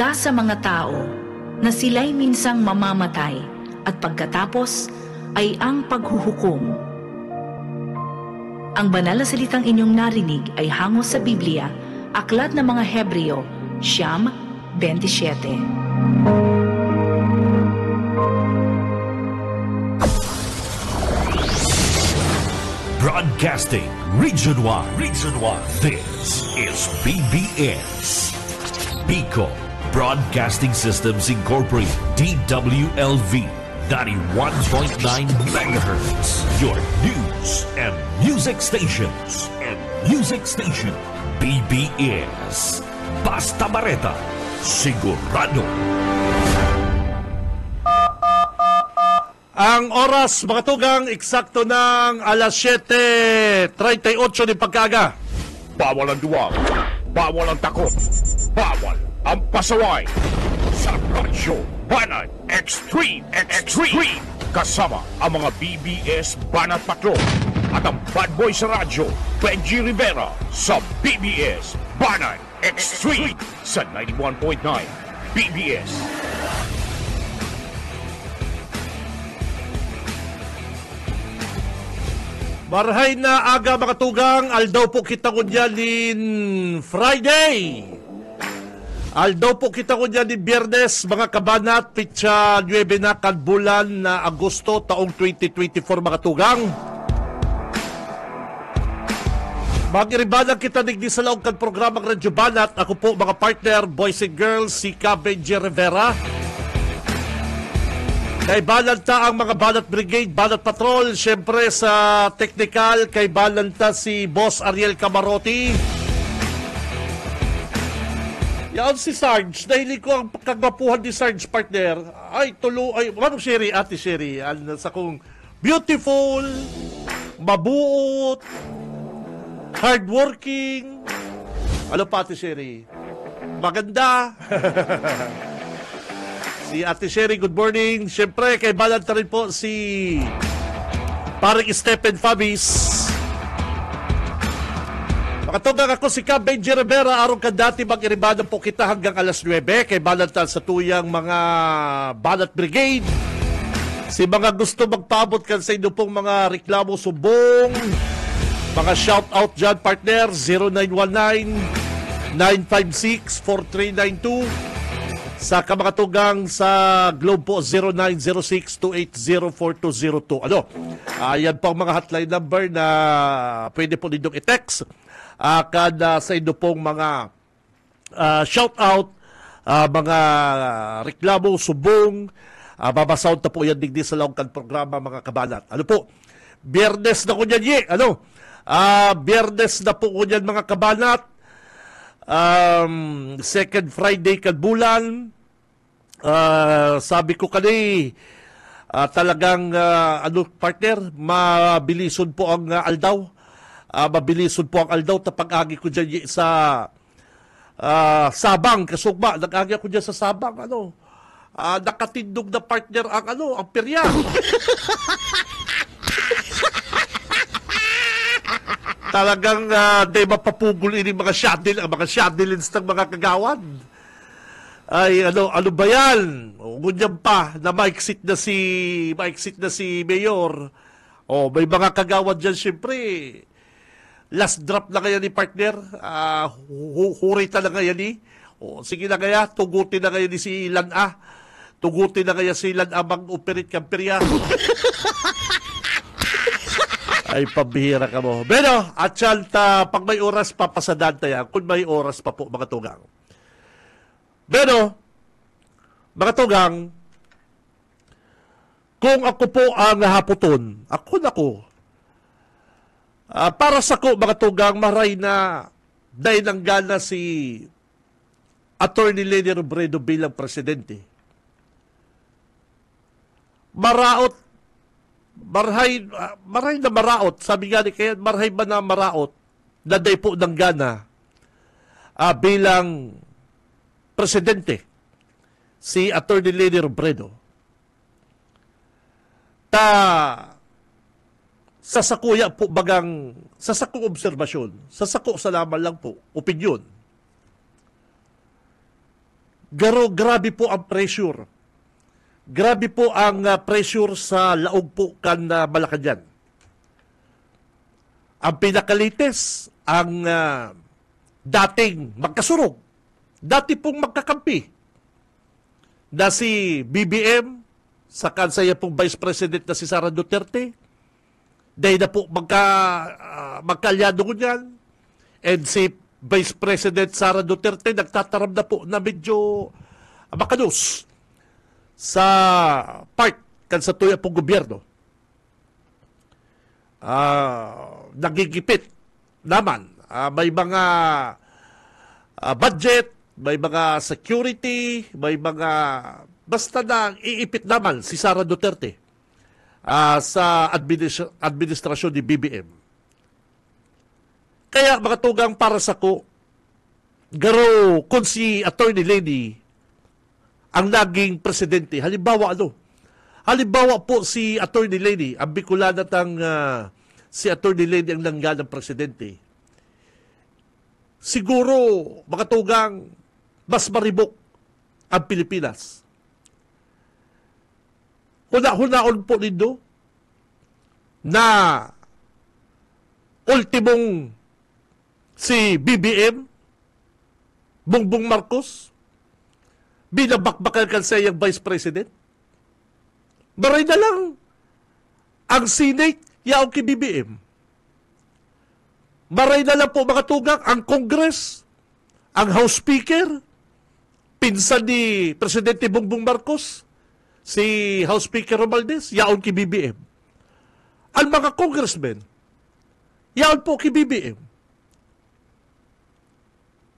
Handa sa mga tao na sila'y minsang mamamatay at pagkatapos ay ang paghuhukom. Ang banal na salitang inyong narinig ay hango sa Biblia, Aklat ng mga Hebreo, 9:27. Broadcasting Region 1. This is BBS. Bicol Broadcasting Systems Incorporated. DWLV 91.9 megahertz. Your news and music stations. BBS. Basta Bareta. Sigurado. Ang oras, mga tugang, eksakto ng alas 7:38 ng pagkaga. Bawal ang duwag, bawal ang takot, bawal ang pasaway. Sa Radyo Banat Extreme. Kasama ang mga BBS Banat Patrol at ang bad boy sa radyo, Benji Rivera sa BBS Banat Extreme sa 91.9 BBS. Marhay na aga, mga tugang, aldaw po kita ko dyan din Friday. Aldaw po kita ko dyan din Biyernes, mga kabanat, pitsa 9 na kadbulan na Agosto taong 2024, mga tugang. Mag-iribanan kita digdi sa laong kan programang Radyo Banat. Ako po, mga partner, boys and girls, si Benji Rivera. Kay Balanta ang mga Banat Brigade, Banat Patrol. Siyempre sa technical, kay Balanta si Boss Ariel Camarotti. Yan si Sarge. Dahil ko ang kagwapuhan ni Sarge, partner. Ay, Manong Sherry, Ate Sherry. Sa kong beautiful, mabuot, hardworking. Ano pa, Ate Sherry? Maganda. Si Ate Sherry, good morning. Siyempre, kay Balanta rin po si parang Stephen Fabis. Makatugang ako si Benji Rivera. Araw ka dati mag-iribanan po kita hanggang alas 9. Kay Balanta sa tuyang mga Banat Brigade. Si mga gusto magpaabot kan sa inyo pong mga reklamo subong. Mga shout-out dyan, partner. 0919-956-4392. Sa kamakatugang sa Globe po, 0906-280-4202. Ayan po ang mga hotline number na pwede po ninyong i-text. Kada sa inyo pong mga shout-out, mga reklamo, subong, babasound na po yan digdi sa laongkan programa, mga kabanat. Biyernes na ko niyan, Biyernes na po ko niyan, mga kabanat. Second Friday kadbulan. Sabi ko kanina, talagang partner, mabilison po ang aldaw. Mabilison po ang aldaw. Tapag-agi ko dyan sa Sabang, Kasugba. Nag-agi ako dyan sa Sabang. Nakatindog na partner ang perya. Talagang di mapapugol ini mga shadilins ng mga kagawad. Ay, ano ba yan? Ngunyan pa na maiksit na si Mayor. May mga kagawad dyan, syempre. Last drop na kaya ni partner. Hurita na kaya ni. Sige na kaya, tugutin na kaya ni si Ilan A. Tugutin na kaya si Ilan A mag-operate kamperya. Ay, pabihira ka mo. Pero, at syalta, pag may oras, papasadaan tayo. Kung may oras pa po, mga tugang. Pero, mga tugang, kung ako po ang haputon, ako, para sa ko, mga tugang, maray na dahil ng gana si Attorney Leni Robredo bilang presidente. Marhay na maraot. Sabi nga ni kaya, marhay ba na maraot na day po ng gana bilang presidente si Attorney Leni Robredo. Sasakuya po sasakong obserbasyon, sasako salaman lang po, opinyon. grabe po ang pressure. Grabe po ang pressure sa laog po kan Malacanang. Ang pinakalites, ang dating magkasurog, dati pong magkakampi, na si BBM, sa kansaya pong Vice President na si Sara Duterte, dahil na po magkalyado ko niyan, and si Vice President Sara Duterte nagtataram na po na medyo makanos sa part kan sa tuya pong gobyerno. Nagigipit naman. May mga budget, may mga security, may mga basta na iipit naman si Sara Duterte sa administrasyon ni BBM. Kaya mga tugang para sa ko, garo kung si Attorney Lady ang naging presidente. Halimbawa po si Attorney Lady, ang Bicolana si Attorney Lady ang nangganang presidente. Siguro, mga tugang, mas maribok ang Pilipinas. Huna-hunaon po nindo na ultimong si BBM, Bongbong Marcos, binabakbakan kan sa iyang Vice President. Maray na lang ang Senate yaong kay BBM. Maray na lang po mga tugang ang Congress, ang House Speaker, pinsan ni Presidente Bongbong Marcos, si House Speaker Romualdez, yaon kay BBM. Ang mga congressmen, yaon po kay BBM.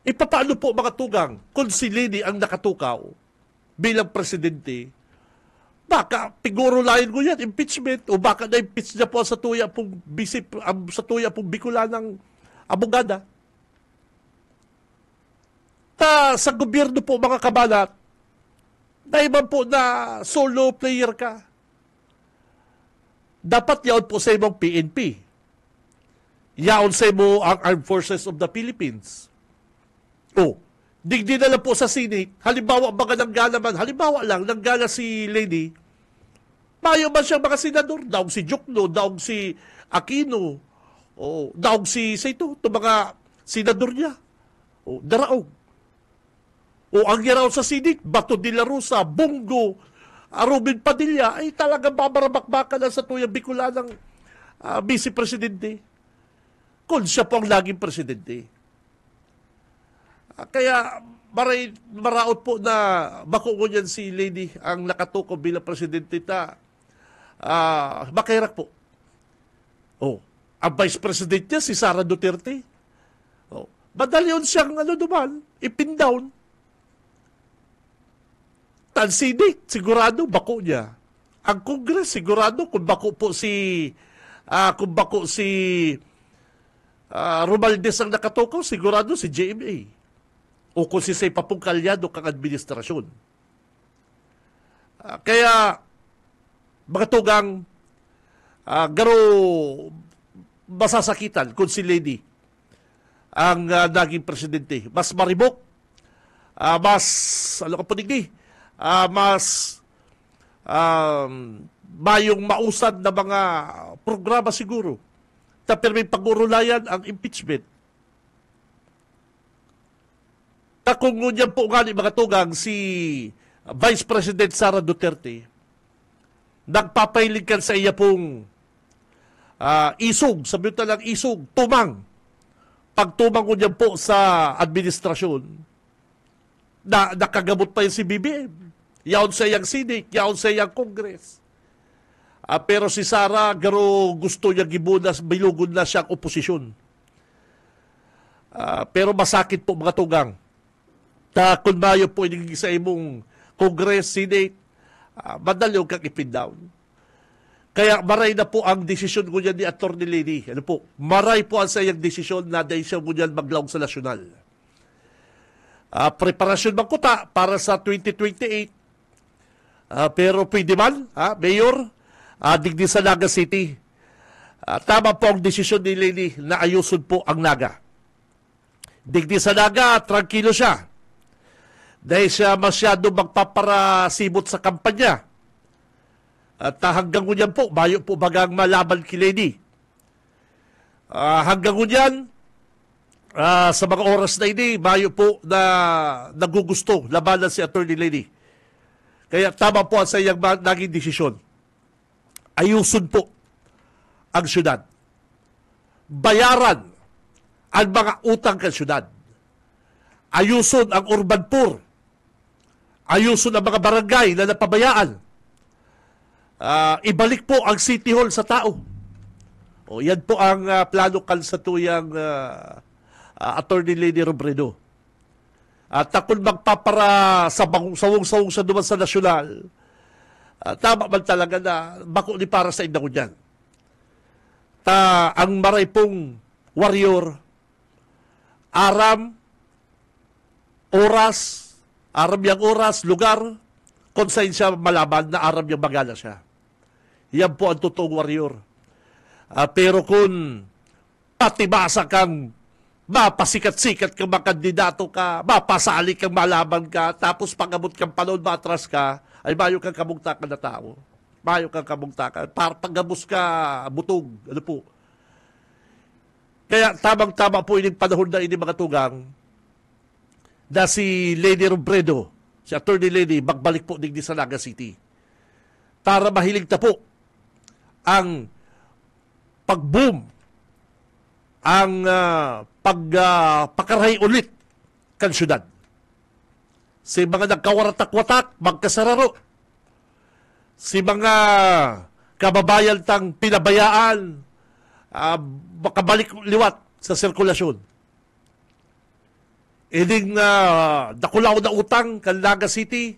Ipapaano po mga tugang kung si Lady ang nakatukaw bilang presidente, baka siguro lain ko yan, impeachment, o baka na-impeach niya po sa tuya pong Bicolanang abogada. Sa gobyerno po mga kabalat, na iba po na solo player ka, dapat yaon po sa ibang PNP. Yaon sa mo ang Armed Forces of the Philippines. Digdi na lang po sa Senate. Halimbawa, mga nanggana man, halimbawa lang, nanggana si Lady, mayo man siyang mga senador, daog si Jokno, daog si Aquino, daog si Saito, ito mga senador niya. Daraog. Ang giraw sa Senate, Bato de la Rosa, Bongo, Robin Padilla, ay talagang babarabakbakan na sa tuyang Bicolanang Vice Presidente. Kung siya po ang laging presidente. Kaya maraot po na makuha niyan si Lady ang nakatuko bilang presidente makirak po. Ang Vice President niya, si Sara Duterte. Madali yun siyang ipindown. Senate, sigurado, bako niya. Ang Congress, sigurado, kung bako si Romualdez ang nakatukaw, sigurado si JMA. O kung si Say Papungkalyado kang administrasyon. Kaya, mga tugang, garo masasakitan kung si Lady ang naging presidente. Mas maribok, mas mayong mausad na mga programa siguro. Pero may pag-urulayan ang impeachment. Kung ngunyan po nga ni mga tugang si Vice President Sara Duterte, nagpapailing kan sa iya pong isog, sabi ko talang isog, tumang. Pagtumang ngunyan po sa administrasyon, na nakagamot pa yun si BBM. Yaon sa iyang Senate, yaon sa iyang Congress. Pero si Sara, garo gusto niya gibunas, bilugod na siyang oposisyon. Pero masakit po mga tugang. Kung mayo po yung sa imong Congress, Senate, madali yung kang ipindown. Kaya maray na po ang desisyon ko niyan ni Attorney Lady. Maray po ang sa iyang desisyon na dahil siya mo niyan maglawag sa nasyonal. Preparasyon bang kuta para sa 2028. Pero pwede man, Mayor, digdi sa Naga City. Tama po ang desisyon ni Lady na ayusun po ang Naga. Digdi sa Naga, tranquilo siya. dahil siya masyado magpaparasibot sa kampanya. At hanggang ngunyan po, bayo po bagang malaban kay Lady. Hanggang ngunyan, sa mga oras na ini, bayo po na nagugusto labanan si Attorney Lady. Kaya tama po sa iyang naging desisyon. Ayusun po ang syudad. Bayaran ang mga utang ng syudad. Ayusun ang urban poor. Ayusun ang mga barangay na napabayaan. Ibalik po ang City Hall sa tao. O, yan po ang plano kansatuyang Attorney Lady Robredo. At kung magpapara sa sawong-sawong sa duman sa nasyonal, tama man talaga na bako ni para sa indang dyan. Ang maray pong warrior, aram yang oras, lugar, kung saan siya malaban na aram yung magana siya. Yan po ang totoong warrior. Pero kung patibasa kang mapasikat-sikat kang makandidato ka, mapasali kang malaban ka, tapos pag-abot kang panahon, matras ka, ay mayo kang kamugtakan na tao. Mayo kang kamugtakan. Para pag-abos ka, butog. Ano po? Kaya tamang-tama po yung panahon na ini mga tugang na si Lady Robredo, si Attorney Lady, magbalik po digdi sa Naga City para mahilig na po ang pag-boom, ang pagkarahay ulit kan syudad. Si mga nagkawaratak-watak, magkasararo. Si mga kababayan tang pinabayaan, makabalik liwat sa sirkulasyon. Ining nakulaw na utang kan Naga City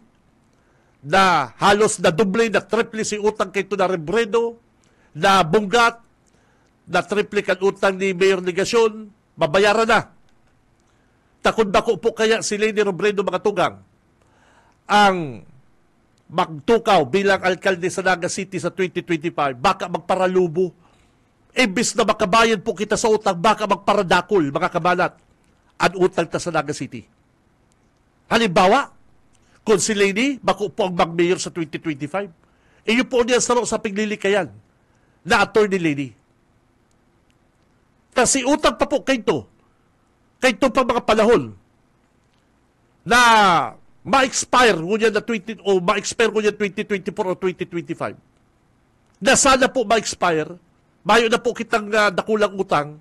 na halos na doble, na triple si utang kay Tuna Robredo, na bunggat, na triple kan utang ni Mayor Legasyon, mabayaran na. Takod bako po kaya si Lady Robredo mga tugang ang magtukaw bilang alkalde sa Naga City sa 2025, baka magparalubo. Imbis na makabayan po kita sa utang, baka magparadakol, mga kabalat, ang utang ta sa Naga City. Halimbawa, kung si Lady, bako po ang mag-mayor sa 2025, iyo po niya sa piglilikayan na Attorney Lady. Kasi utang pa po kayo pa mga panahon na ma-expire ngunyan na 2024 o 2025. Na sana po ma-expire, mayo na po kitang dakulang utang,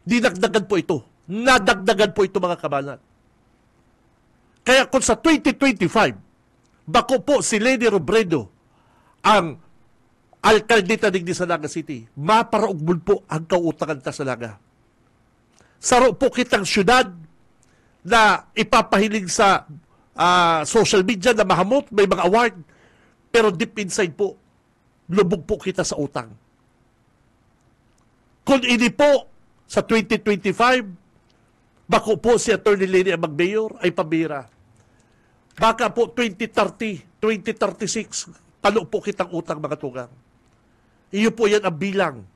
dinagdagan po ito. Nadagdagan po ito mga kabalat. Kaya kung sa 2025, bako po si Lady Robredo ang alkaldita digdi sa Naga City, maparaugbol po ang kautangan ta sa Naga. Saro po kitang syudad na ipapahiling sa social media na mahamot, may mga award, pero deep inside po, lubog po kita sa utang. Kung ini po sa 2025, bako po si Attorney Lady ang mag-mayor, ay pabira. Baka po 2030, 2036, talo po kitang utang mga tugang. Iyo po yan ang bilang.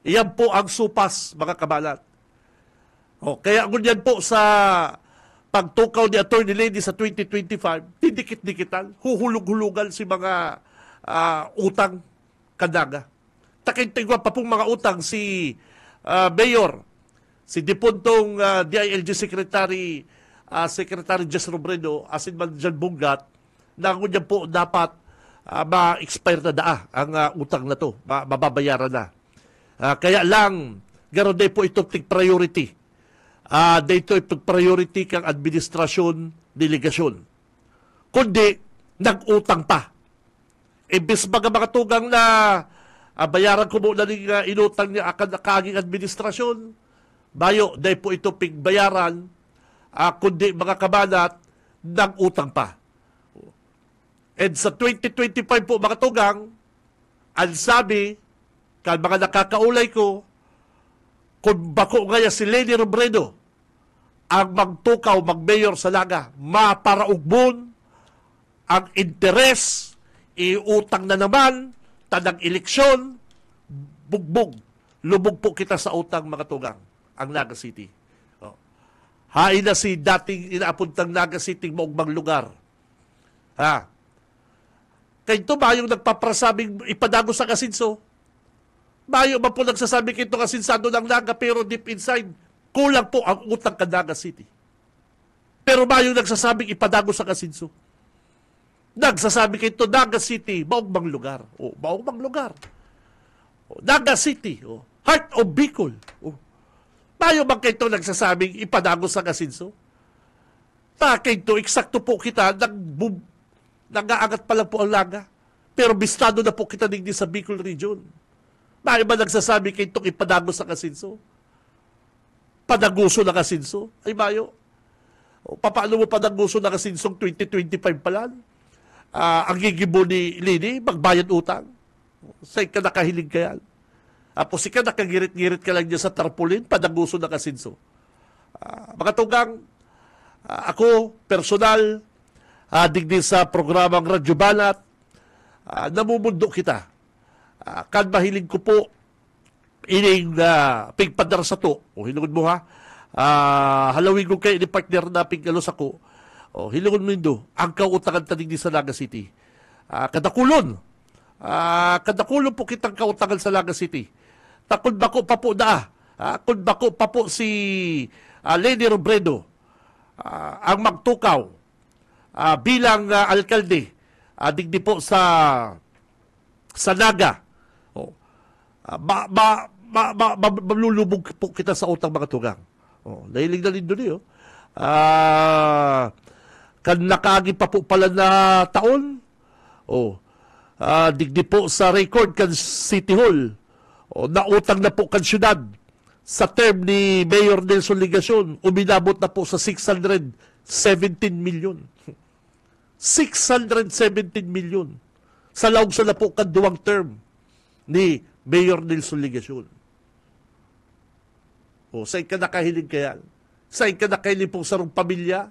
Iyan po ang supas, mga kabalat. Kaya ngunyan po sa pagtukaw ni Attorney Lady sa 2025, didikit-dikitan, huhulog-hulugan si mga utang kanaga. Takintigwa pa pong mga utang si Mayor, si Dipuntong DILG Secretary Jess Robredo, asin man dyan bunggat, na ngunyan po dapat ma-expire na ang utang na to, mababayaran na. Kaya lang, gano'n din po ito priority. Dito ito priority kang administrasyon, delegasyon. Kundi, nag-utang pa. Imbis mga tugang na bayaran ko muna ng inutang niya akan nakaging administrasyon, bayo, dahil po ito pigbayaran, kundi mga kabanat, nag-utang pa. And sa 2025 po mga tugang, ang sabi, kan mga nakakaulay ko, kung bako ngaya si Lady Robredo ang magtukaw, mag-mayor sa Naga, maparaugbon ang interes, iutang na naman, tanang eleksyon, bugbog. Lubog po kita sa utang mga tugang, ang Naga City. Hain na si dating inaapuntang Naga City maugmang lugar. Ha? Kaya ito ba yung nagpaprasabing ipadagos sa kasinso? Bayo ba po nagsasabi kito kasinsado ng Naga pero deep inside, kulang po ang utang ka Naga City. Pero ba yung nagsasabing ipadagos sa kasinso? Nagsasabi kito Naga City, maugmang lugar. O, maugmang lugar. O, Naga City, o, Heart of Bicol. O, bayo ba kito nagsasabing ipadagos sa kasinso? Kito, eksakto po kita, nag-aangat pa lang po ang Naga. Pero bistado na po kita digdi sa Bicol region. Bayo ba nagsasabi kito ipadagos sa kasinso? Padaguso na kasinso? Ay bayo. O, paano mo padaguso na kasinsong 2025 pa lang? Ang gigibo ni Lini, magbayad utang. Sa'yo ka nakahilig ka yan. Apos ka nakagirit-girit ka lang niya sa tarpaulin, padaguso na kasinso. Mga tugang, ako, personal, digdi sa programang Radyo Banat, namumundo kita. Kan mahilig ko po, ining pigpadar sa to, o hinugod mo ha, halawin ko kayo ni partner na piggalos ako, o hilungon mo indo, ang kautangan tanig di sa Naga City. Kadakulon po kitang kautangan sa Naga City. Takod bako pa po kod bako pa po si Leni Robredo, ang magtukaw bilang alkalde, digdi po sa Naga. Malulubog po kita sa utang mga tugang. Nahilig na rin doon kan nakagi pa po pala na taon. Digdi po sa record kan City Hall. Nautang na po kan syudad. Sa term ni Mayor Nelson Ligacion, uminabot na po sa 617 million. 617 million. Sa laog sa na po kan duwang term ni Mayor Nelson Ligacion. Saan ka nakahilig kaya? Saan ka nakahilig po sarong pamilya?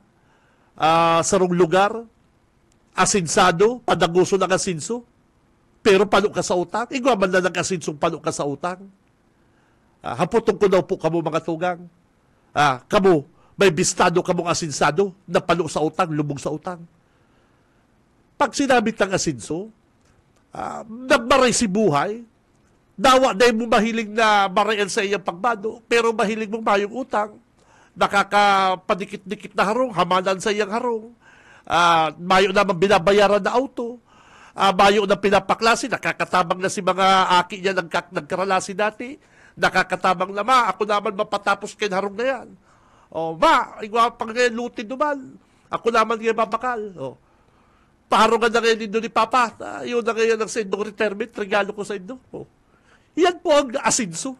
Sarong lugar? Asinsado? Padaguso ng asinso? Pero pano ka sa utang? Igwa man na ng asinsong pano ka sa utang? Haputong ko daw po kamo mga tugang. Kamo, may bistado kamong asinsado na pano sa utang, lubog sa utang. Pag sinabit ng asinso, nagmaray si buhay, dawa dahil mo mahilig na marayan sa iyang pagbado, pero mahilig mong mayong utang, nakakapadikit-dikit na harong, hamanan sa iyang harong, mayo naman binabayaran na auto, mayo na pinapaklase, nakakatabang na si mga aki niya nagkaralasi dati, nakakatabang na ako naman mapatapos kayo harong na yan. Igwa pang ngayon lutin naman, ako naman ngayon mapakal. Paharungan na ngayon din ni Papa, yun na ngayon ang sa indong retirement, regalo ko sa indo. Yan po ang asinso.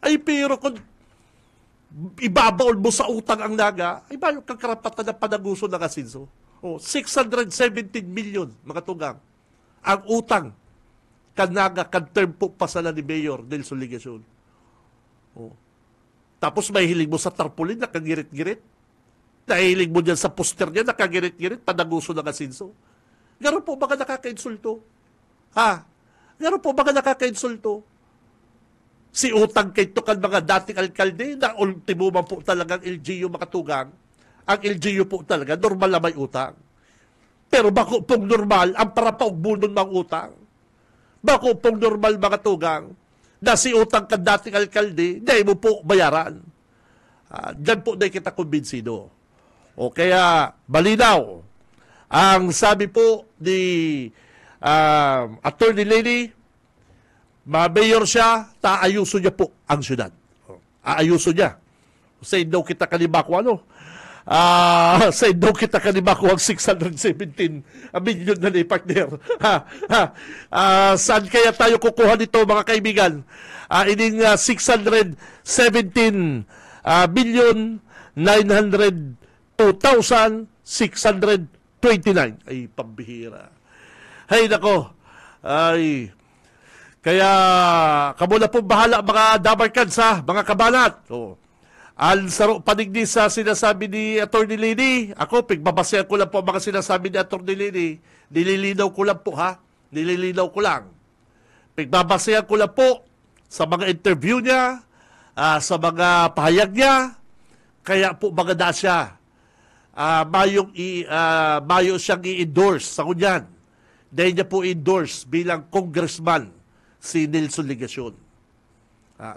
Ay pero kung ibabaon mo sa utang ang Naga, ay ba yung kakarapatan na panaguso ng asinso? 617 million, mga tugang. Ang utang kan Naga, kan term po pasala ni Mayor Nelson Ligacion. Tapos may hiling mo sa tarpaulin, nakagirit-girit. Nahihiling mo dyan sa poster niya, nakagirit-girit, panaguso ng asinso. Gano'n po baka nakaka-insulto? Gano'n po baka nakaka-insulto? Si utang kay kan mga dating alkalde na ultimo man po talagang LGU makatugang. Ang LGU po talaga, normal na may utang. Pero bako pong normal, ang para paugbunon mang utang. Bako pong normal mga tugang, na si utang kan dating alkalde, dahil mo po bayaran. Diyan po na kita kumbinsido. Kaya, malinaw. Ang sabi po ni Attorney Leni, mayor siya, taayuso niya po ang syudad. Aayuso niya. Sa daw kita kanibako sa daw kita kanibako ang 617 million na ni partner. Saan kaya tayo kukuha nito mga kaibigan? Ining 617 billion 902,629. Ay, pambihira. Hay nako. Ay, kaya kamo na po bahala mga dabarkan sa mga kabanat. Al saro panigdi sa sinasabi ni Attorney Leni. Ako, pigbabasehan ko lang po mga sinasabi ni Attorney Leni. Nililinaw ko lang po Nililinaw ko lang. Pigbabasehan ko lang po sa mga interview niya, sa mga pahayag niya, Kaya po bagada siya. Mayo siyang i-endorse sa kunyan. Dahil niya po i-endorse bilang congressman si Nelson Legacion.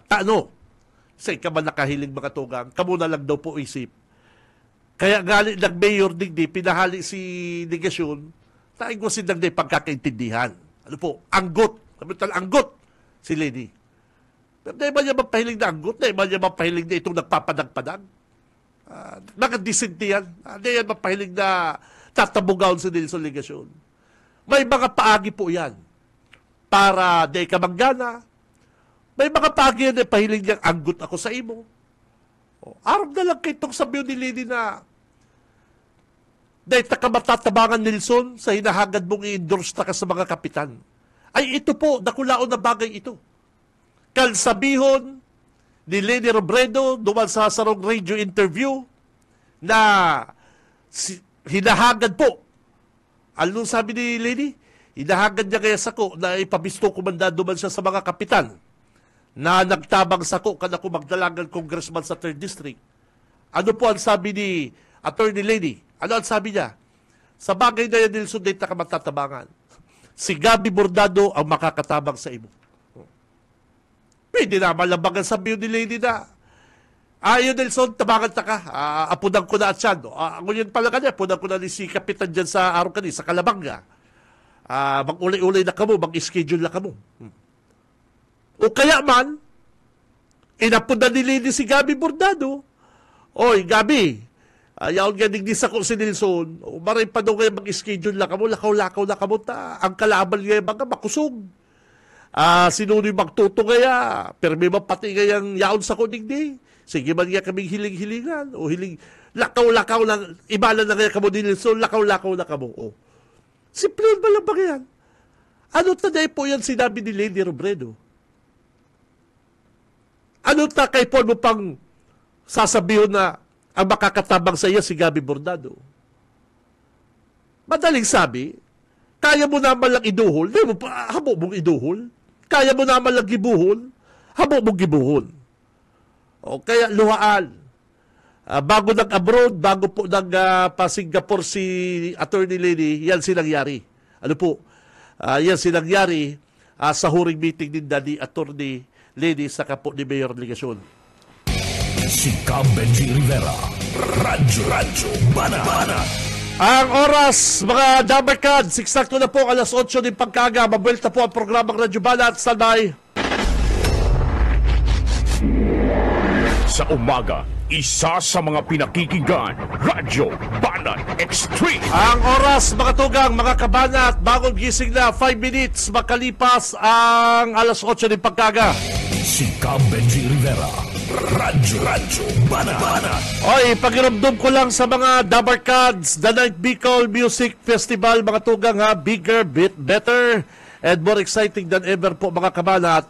Taano? Sa ikaman nakahiling mga tugang, kamo na lang daw po isip. Kaya galing ng mayor digdi, pinahali si Legacion, taing ko silang na pagkakaintindihan. Ano po? Anggot. Anggot si Lady. Pero di ba niya mapahiling na anggot? Di ba niya mapahiling na itong nagpapadag-padag? Nakadisente yan. Di yan mapahiling na tatabugaw si Nelson Legacion. May mga paagi po yan. Para di ka manggana. May mga paagi yan na pahiling niyang anggot ako sa imo. Araw na lang kayo itong sabihin ni Lady na dahil takamatabangan Nelson sa hinahagad mong i-endorse ka sa mga kapitan. Ay ito po, nakulaon na bagay ito. Kalsabihon ni Lady Robredo duman sa sarong radio interview na hinahagad po. Anong sabi ni Lady? Hinahagad niya kaya sako na ipabisto kumanda duman siya sa mga kapitan na nagtabang sako kada ko magdalagan congressman sa 3rd District. Ano po ang sabi ni Attorney Lady? Ano ang sabi niya? Sa bagay na yan, Nelson, dito ka matatabangan. Si Gabi Bordado ang makakatabang sa imo. Pwede na malabangan sabi ni Lady na, yun, Nelson, tabangan ta ka. Apunan ko na at siya. Ako yun pala kanya, apunan ko na ni si Kapitan dyan sa araw kanina, sa Kalabanga. Mag-ulay-ulay na kamo, mag-schedule na kamo. O kaya man, inapunan ni Lady si Gabi Bordado. Oy, Gabi, yaon nga digdis ako si Nelson. Maray pa daw ngayon mag-schedule na kamo, lakaw-lakaw na kamo ta. Ang kalaban ngayon mga makusog. Sinunoy magtuto kaya, pero may mapati ngayang yaon sa kudigdi. Sige man nga kaming hiling-hilingan. O hiling, lakaw-lakaw na, ibala na kaya kamo ni Nelson, lakaw-lakaw na kamo. O. Simple ba lang ba yan? Ano taday po yan sinabi ni Lady Robredo? Ano ta kay Paul mo pang sasabihin na ang makakatabang sa iya si Gabi Bordado? Madaling sabi, kaya mo naman lang iduhol, di mo pa, habo mong iduhol. Kaya mo naman lang gibuhol, habo mong gibuhol. O kaya luhaan. Bago nag-abroad, bago po pa-Singapore si Attorney Lady, yan sinangyari. Ano po? Yan sinangyari sa huring meeting din ni Attorney Lady sa kapo ni Mayor Legacion. Si Benji Rivera, Radyo Bana. Ang oras, mga dabarkad, siksakto na po alas 8 ng pagkaga. Mabuelta po ang programang Radyo Bana at standby. Sa umaga, isa sa mga pinakikinggan, Radyo Banat Extreme. Ang oras, mga tugang, mga kabanat, bagong gising na 5 minutes, makalipas ang alas 8 ng pagkaga. Si Benji Rivera, Radyo Bana. Oy, pakiramdam ko lang sa mga Dabarkads, The Night Bicol Music Festival, mga tugang ha, bigger, better, and more exciting than ever po mga kabanat.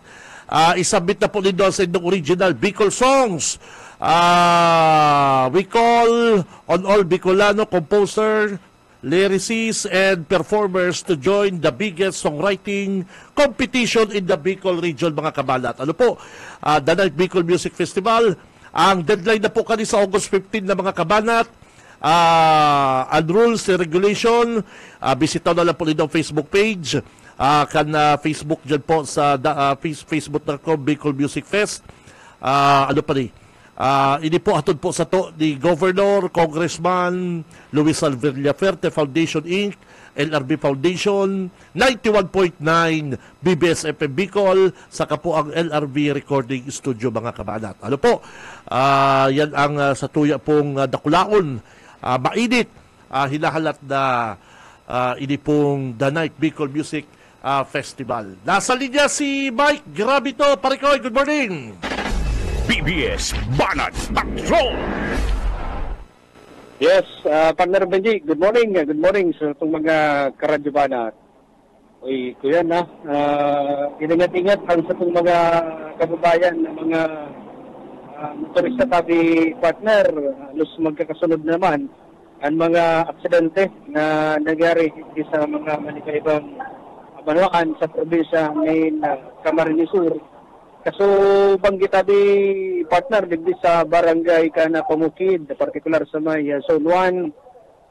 Isabit na po nito sa inyong original Bicol songs. We call on all Bicolano composer, lyricists, and performers to join the biggest songwriting competition in the Bicol region, mga kabalat. Ano po? The Night Bicol Music Festival. Ang deadline na po kanina sa August 15 na mga kabanat. And rules and regulation, bisitaw na lang po nito ang Facebook page. Facebook dyan po sa Facebook na ko, Bicol Music Fest. Ano pa rin? Ini po atod po sa to ni Governor, Congressman Luis Alvernia Ferte Foundation Inc., LRB Foundation, 91.9 BBS FM Bicol, saka po ang LRB Recording Studio, mga kabanat. Ano po? Yan ang sa tuya pong dakulaon. Mainit, hinahalat na ini pong The Night Bicol Music Festival. Nasa linya si Mike Gravito. Parikoy, good morning! BBS Banat Patrol. Yes, Partner Benji, good morning. Good morning sa itong mga karadyo Banat. Uy, kuya na, ingat-ingat ang sa itong mga kababayan ng mga motorista tabi partner. Halos magkakasunod naman ang mga aksidente na nangyari sa mga manikaibang banwakan sa probinsya ngayon Camarines Sur. Kaso banggit tabi partner digdi sa barangay kana Pamukid, particular sa may Zone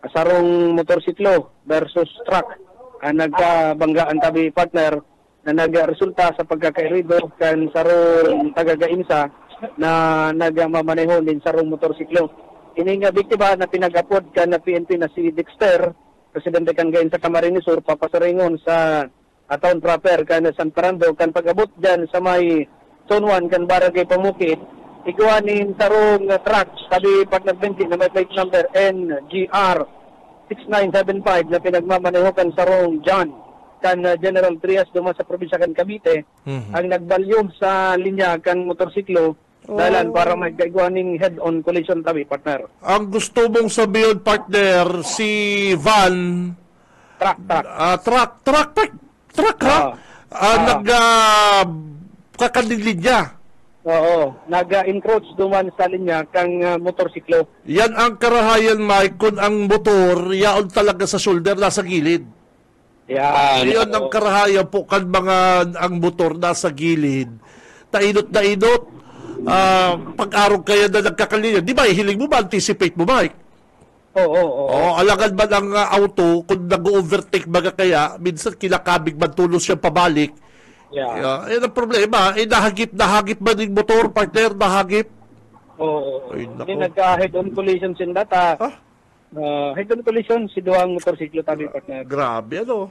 1, sarong motorsiklo versus truck. Nagkabanggaan tabi partner na nagresulta sa pagkakairido kan sarong tagagainsa na nagmamaneho din sarong motorsiklo. Ini nga biktima na pinagapod kan na PNP na si Dexter, presidente kan gain sa Camarines Sur, papasaringon sa town proper kan San Fernando, kan pag-abot dyan sa may Zone 1 kan barangay Pamukid, iguanin sarong truck tabi partner 20 na may plate number NGR 6975 na pinagmamaneho kan sarong John kan General Trias duma sa probinsya kan Cavite, ang nagbalyog sa linya kan motorsiklo dahilan para magkaiguaning head-on collision tabi partner. Ang gusto mong sabihin, partner, si Van truck kakadilid niya. Oo, nag-encroach duman sa linya kang motorsiklo. Yan ang karahayan, Mike, kung ang motor yaon talaga sa shoulder nasa gilid. Yan. Yan ang karahayan po kan mga ang motor nasa gilid. Tainot na inot. Pag-arog kaya na nagkakalinya. Di ba, hiling mo ba? Anticipate mo, Mike? Oo. Alagad man ang auto, kung nag-overtake baga kaya, minsan kilakabig man tulos siya pabalik. Yeah. Yan ang problema. Nahagip ba ng motor, partner? Nahagip? Oo. Ay, nako. Hindi nagka-head-on collision sin data. Head-on collision si duwang motorsiklo tabi partner. Grabe, ano?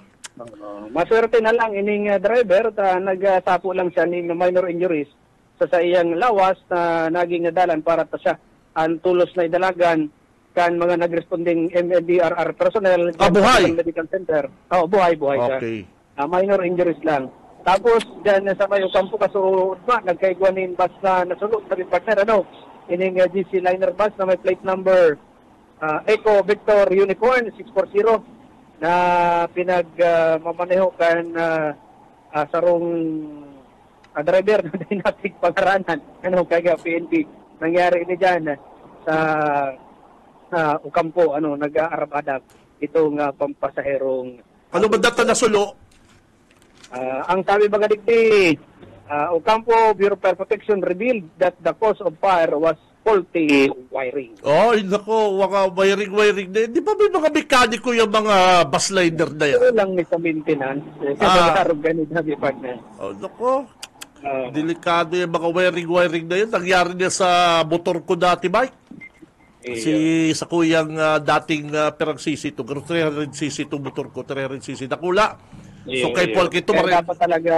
Maswerte na lang ining driver nagsapo lang siya ng minor injuries sa iyang lawas na naging dalan para ta siya ang tulos na idalagan kan mga nagresponding MDRR personnel buhay. Medical Center. Buhay siya. Okay. Minor injuries lang. Tapos dyan sa may Ocampo kasuod ba nagkaigwanin bus na nasulot sa partner ining GC liner bus na may plate number Echo Victor Unicorn 640 na pinagmamaneho kan sarong driver na dinatig pangaranan kaya PNP nangyari ini dyan sa Ocampo nag-aarap-adap itong pampasaherong Ano ba data na sulo? ang sabi mga digdi Ocampo Bureau of Fire Protection revealed that the cause of fire was faulty wiring. Nako, wiring na. Di ba may mga mekaniko yung mga bus liner na yan? Ito lang may sa maintenance. Nagkarog ganit na partner. Nako. Delikado yung mga wiring na yun. Nangyari niya sa motor ko dati, Mike. Sa kuyang dating perang-cc to. 300cc to motor ko, 300cc. Nakula. So kay Paul Kito, dapat talaga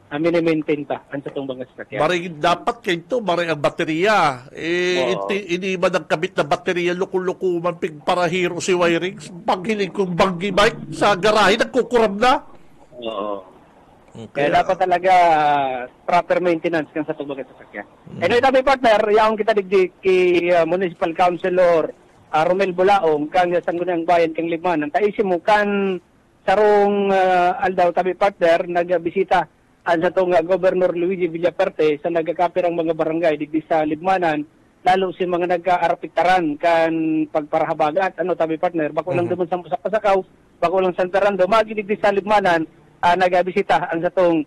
mini-maintain ta ang sa itong mga sasakyan. Dapat kayo ang baterya. Hindi ba nagkabit na baterya, lukulukuman para hero si wiring? Paghiling kong banggi bike sa garahe, nagkukuram na. Oo. Kaya dapat talaga proper maintenance kan sa itong mga sasakyan. Anyway, tabi partner, yung kita digdi kay Municipal Councilor Romel Bulaong, kang Sangguniang Bayan, kang Liman, ang kaisim mo kan sarong aldaw tabi partner, nagbisita sa itong Governor Luigi Villaperte sa nagkakapirang mga barangay digdi sa Libmanan, lalo si mga nagka-arapiktaran kan pagparahabagat, tabi partner, bako lang dumon sa Pasakaw, bako lang San Fernando, magidigdi sa Libmanan, nagbisita sa itong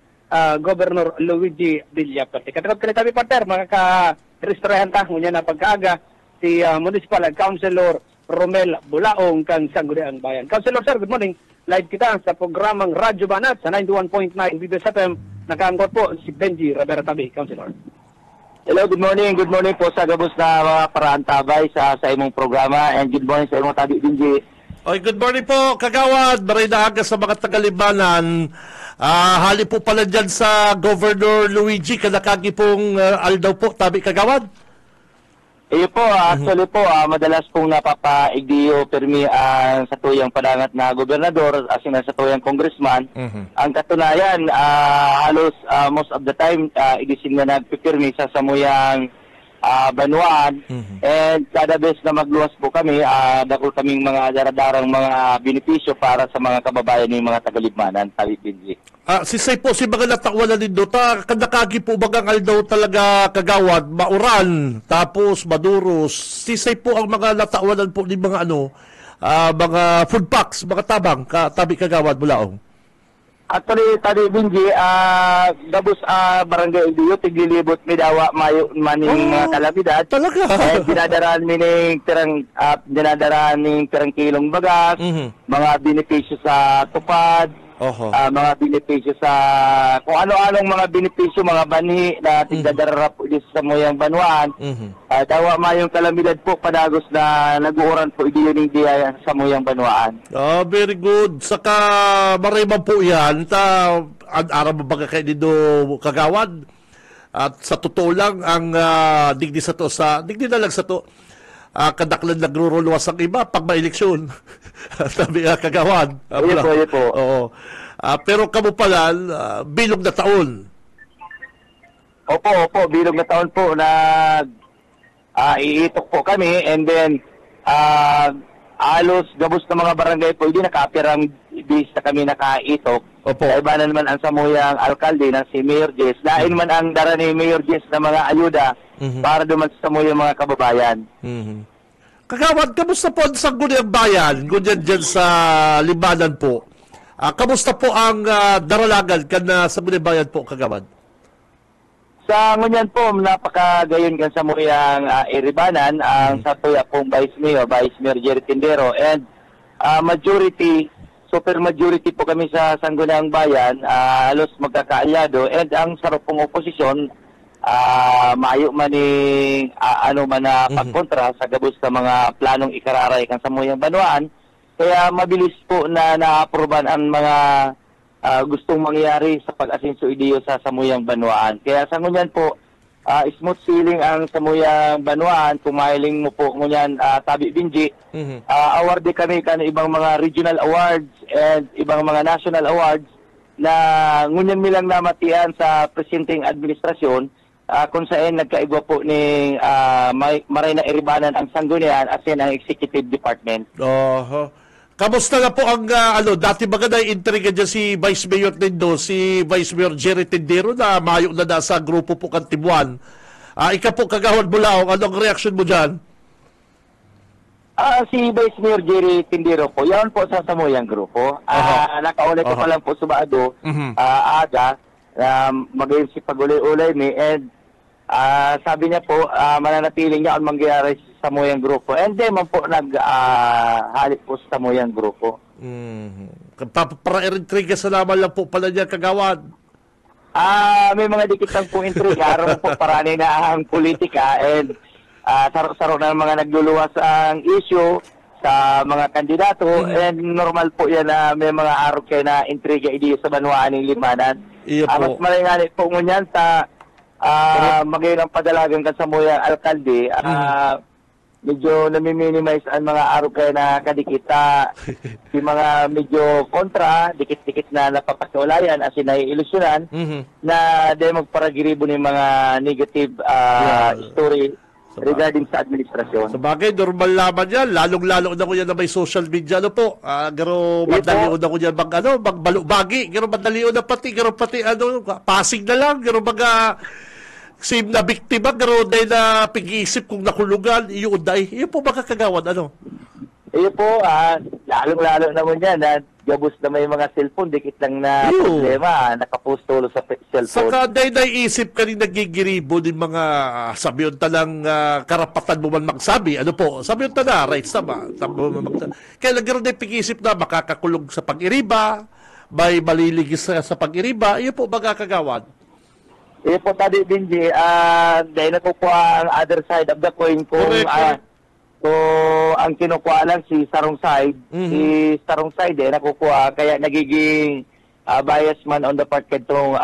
Governor Luigi Villaperte. Katakot ka tabi partner, makaka-resturahan ta, ngunya na pagkaaga, si Municipal Councilor Romel Bulaong kang Sangguniang Bayan. Councilor sir, good morning. Live kita sa programang Radyo Banat sa 91.9 BBS FM. Nakaangkot po si Benji Rivera Tabi, Councilor. Hello, good morning. Good morning po sa gabos na mga paraan tabay sa imong programa, and good morning sa imong Tabi Benji. Good morning po, Kagawad. Maray na aga sa mga Tagalibanan. Hali po pala dyan sa Governor Luigi, kanakagi pong aldaw po, Tabi Kagawad. Po, actually po, madalas pong napapaigdiyo permi sa tuyang padangat na gobernador as in sa tuyang congressman. Ang katunayan, halos most of the time, igisin na nagpipirmi sa samuyang Banuan. And kada beses na magluwas po kami, dako kaming mga daradarang mga benepisyo para sa mga kababayan ng mga Tagalibmanan, Tabi Benji. Sisay po si mga natakwalan din doon. Kadakagi po bagang aldaw talaga Kagawad, Mauran, tapos Maduros. Sisay po ang mga natakwalan po ng mga mga food packs, mga tabang, Tabi Kagawad, Bulaong. Actually, tadi Binji, gabos barangay LDO, tiglilibot mi dawa mayo maning mga kalamidad. Talaga? Dinadaran mi ning pirang kilong bagas, mga benepisyo sa tupad, mga benepisyo sa kung ano-anong mga benepisyo, mga banhi na tigdadara po dito sa Samuyang Banwaan. Dawa mayong kalamidad po padagos na naguoran po idi ning diya sa Samuyang Banwaan. Very good. Saka mariman po yan. Araw mo baga kayo dito kagawad. At sa totoo lang, ang digdi na lang sa to, kadaklan nagruruluwas ang iba pag may eleksyon. Sabi kagawad. Opo. Oo. Pero kamo pala, bilog na taon. Opo, bilog na taon po na iitok po kami, and then alos gabos na mga barangay po, hindi nakapirang bis na kami nakaitok. Opo. Iba na naman ang Samuyang alkalde na si Mayor Jess. Lain man ang dara ni Mayor Jess na mga ayuda para duman sa Samuyang mga kababayan. Kagawad, kamusta po ang Sangguniang Bayan? Ganyan dyan sa Limanan po. Kamusta po ang daralagan kan sa Sangguniang Bayan po, Kagawad? Sa ngunyan po, napakagayon kan sa Samuyang Iribanan, ang sa tuya pong Vice Mayor Jerry Tindero, and super majority po kami sa Sangguniang Bayan, halos magkakaalyado, and ang sarap pong oposisyon, maayo man pagkontra sa gabos sa mga planong ikararay kan Samuyang Banwaan. Kaya mabilis po na naaproban ang mga gustong mangyari sa pag-asenso idiyo sa Samuyang Banwaan. Kaya sa ngunyan po, smooth sailing ang Samuyang Banwaan. Kumahiling mo po ngunyan, Tabi Binji. Awarded kami kan ibang mga regional awards and ibang mga national awards na ngunyan milang namatian sa presenting administrasyon, kung saan nagkaigwa po ni Marina Iribanan ang Sanggunian as in ang executive department. Kamusta na po ang dati baga na intriga dyan si Vice Mayor Tindo, si Vice Mayor Jerry Tindero na mayo na nasa grupo po kan Tibuan. Ika po Kagawad Bulaong, anong reaction mo dyan? Si Vice Mayor Jerry Tindero po, yan po sa Samuyang grupo. Nakaulit ko pa lang po subado, aga, mag-iisip si pag-ulay-ulay mi, and sabi niya po, mananatiling niya ang mangyayari sa Samuyang grupo. And then man po nag-halip po sa Samuyang grupo. Para intriga sa laman lang po pala niya, Kagawad. May mga dikit lang po intriga. Araw po parani na ang politika, and saro-saro na mga nagluluwas ang issue sa mga kandidato, and normal po yan na may mga araw kayo na intriga idi sa Banwaan ng Limanan. Mas malinganit po ngunyan sa magayang padalagang kan Samuyang alkalde, medyo nami-minimize ang mga araw kayo na kadikita, yung mga medyo kontra, dikit-dikit na napapakiulayan as in naiilusyonan, na di magparagiribo ng mga negative story regarding sa administrasyon. Sa bagay, normal laman yan. Lalong-lalo na ko yan na may social media. Ano po? Garo madaliw na ko yan magbalubagi. Garo madaliw na pati passing na lang. Garo same na biktima. Garo dahil na pag-iisip kung nakulugan. Iyon dahil. Iyon po Kagawad, ano? Iyon po, lalong-lalo naman yan. Gabos na may mga cellphone, dikit lang na problema. Nakapustulo sa cellphone. Saka dahil naisip ka rin nagigiribo din mga sabiyon talang karapatan mo man magsabi. Ano po? Sabiyon tala, rights tama. Kaya nagkaroon din pag-iisip na makakakulong sa pag-iriba, may maliligis sa pag-iriba. Iyon po Kagawad. Iyon po Tadi Binji, dahil na po ang other side of the coin kung so ang kinukuha lang si Sarong Side, si Sarong Side nakukuha, kaya nagiging bias man on the part kitong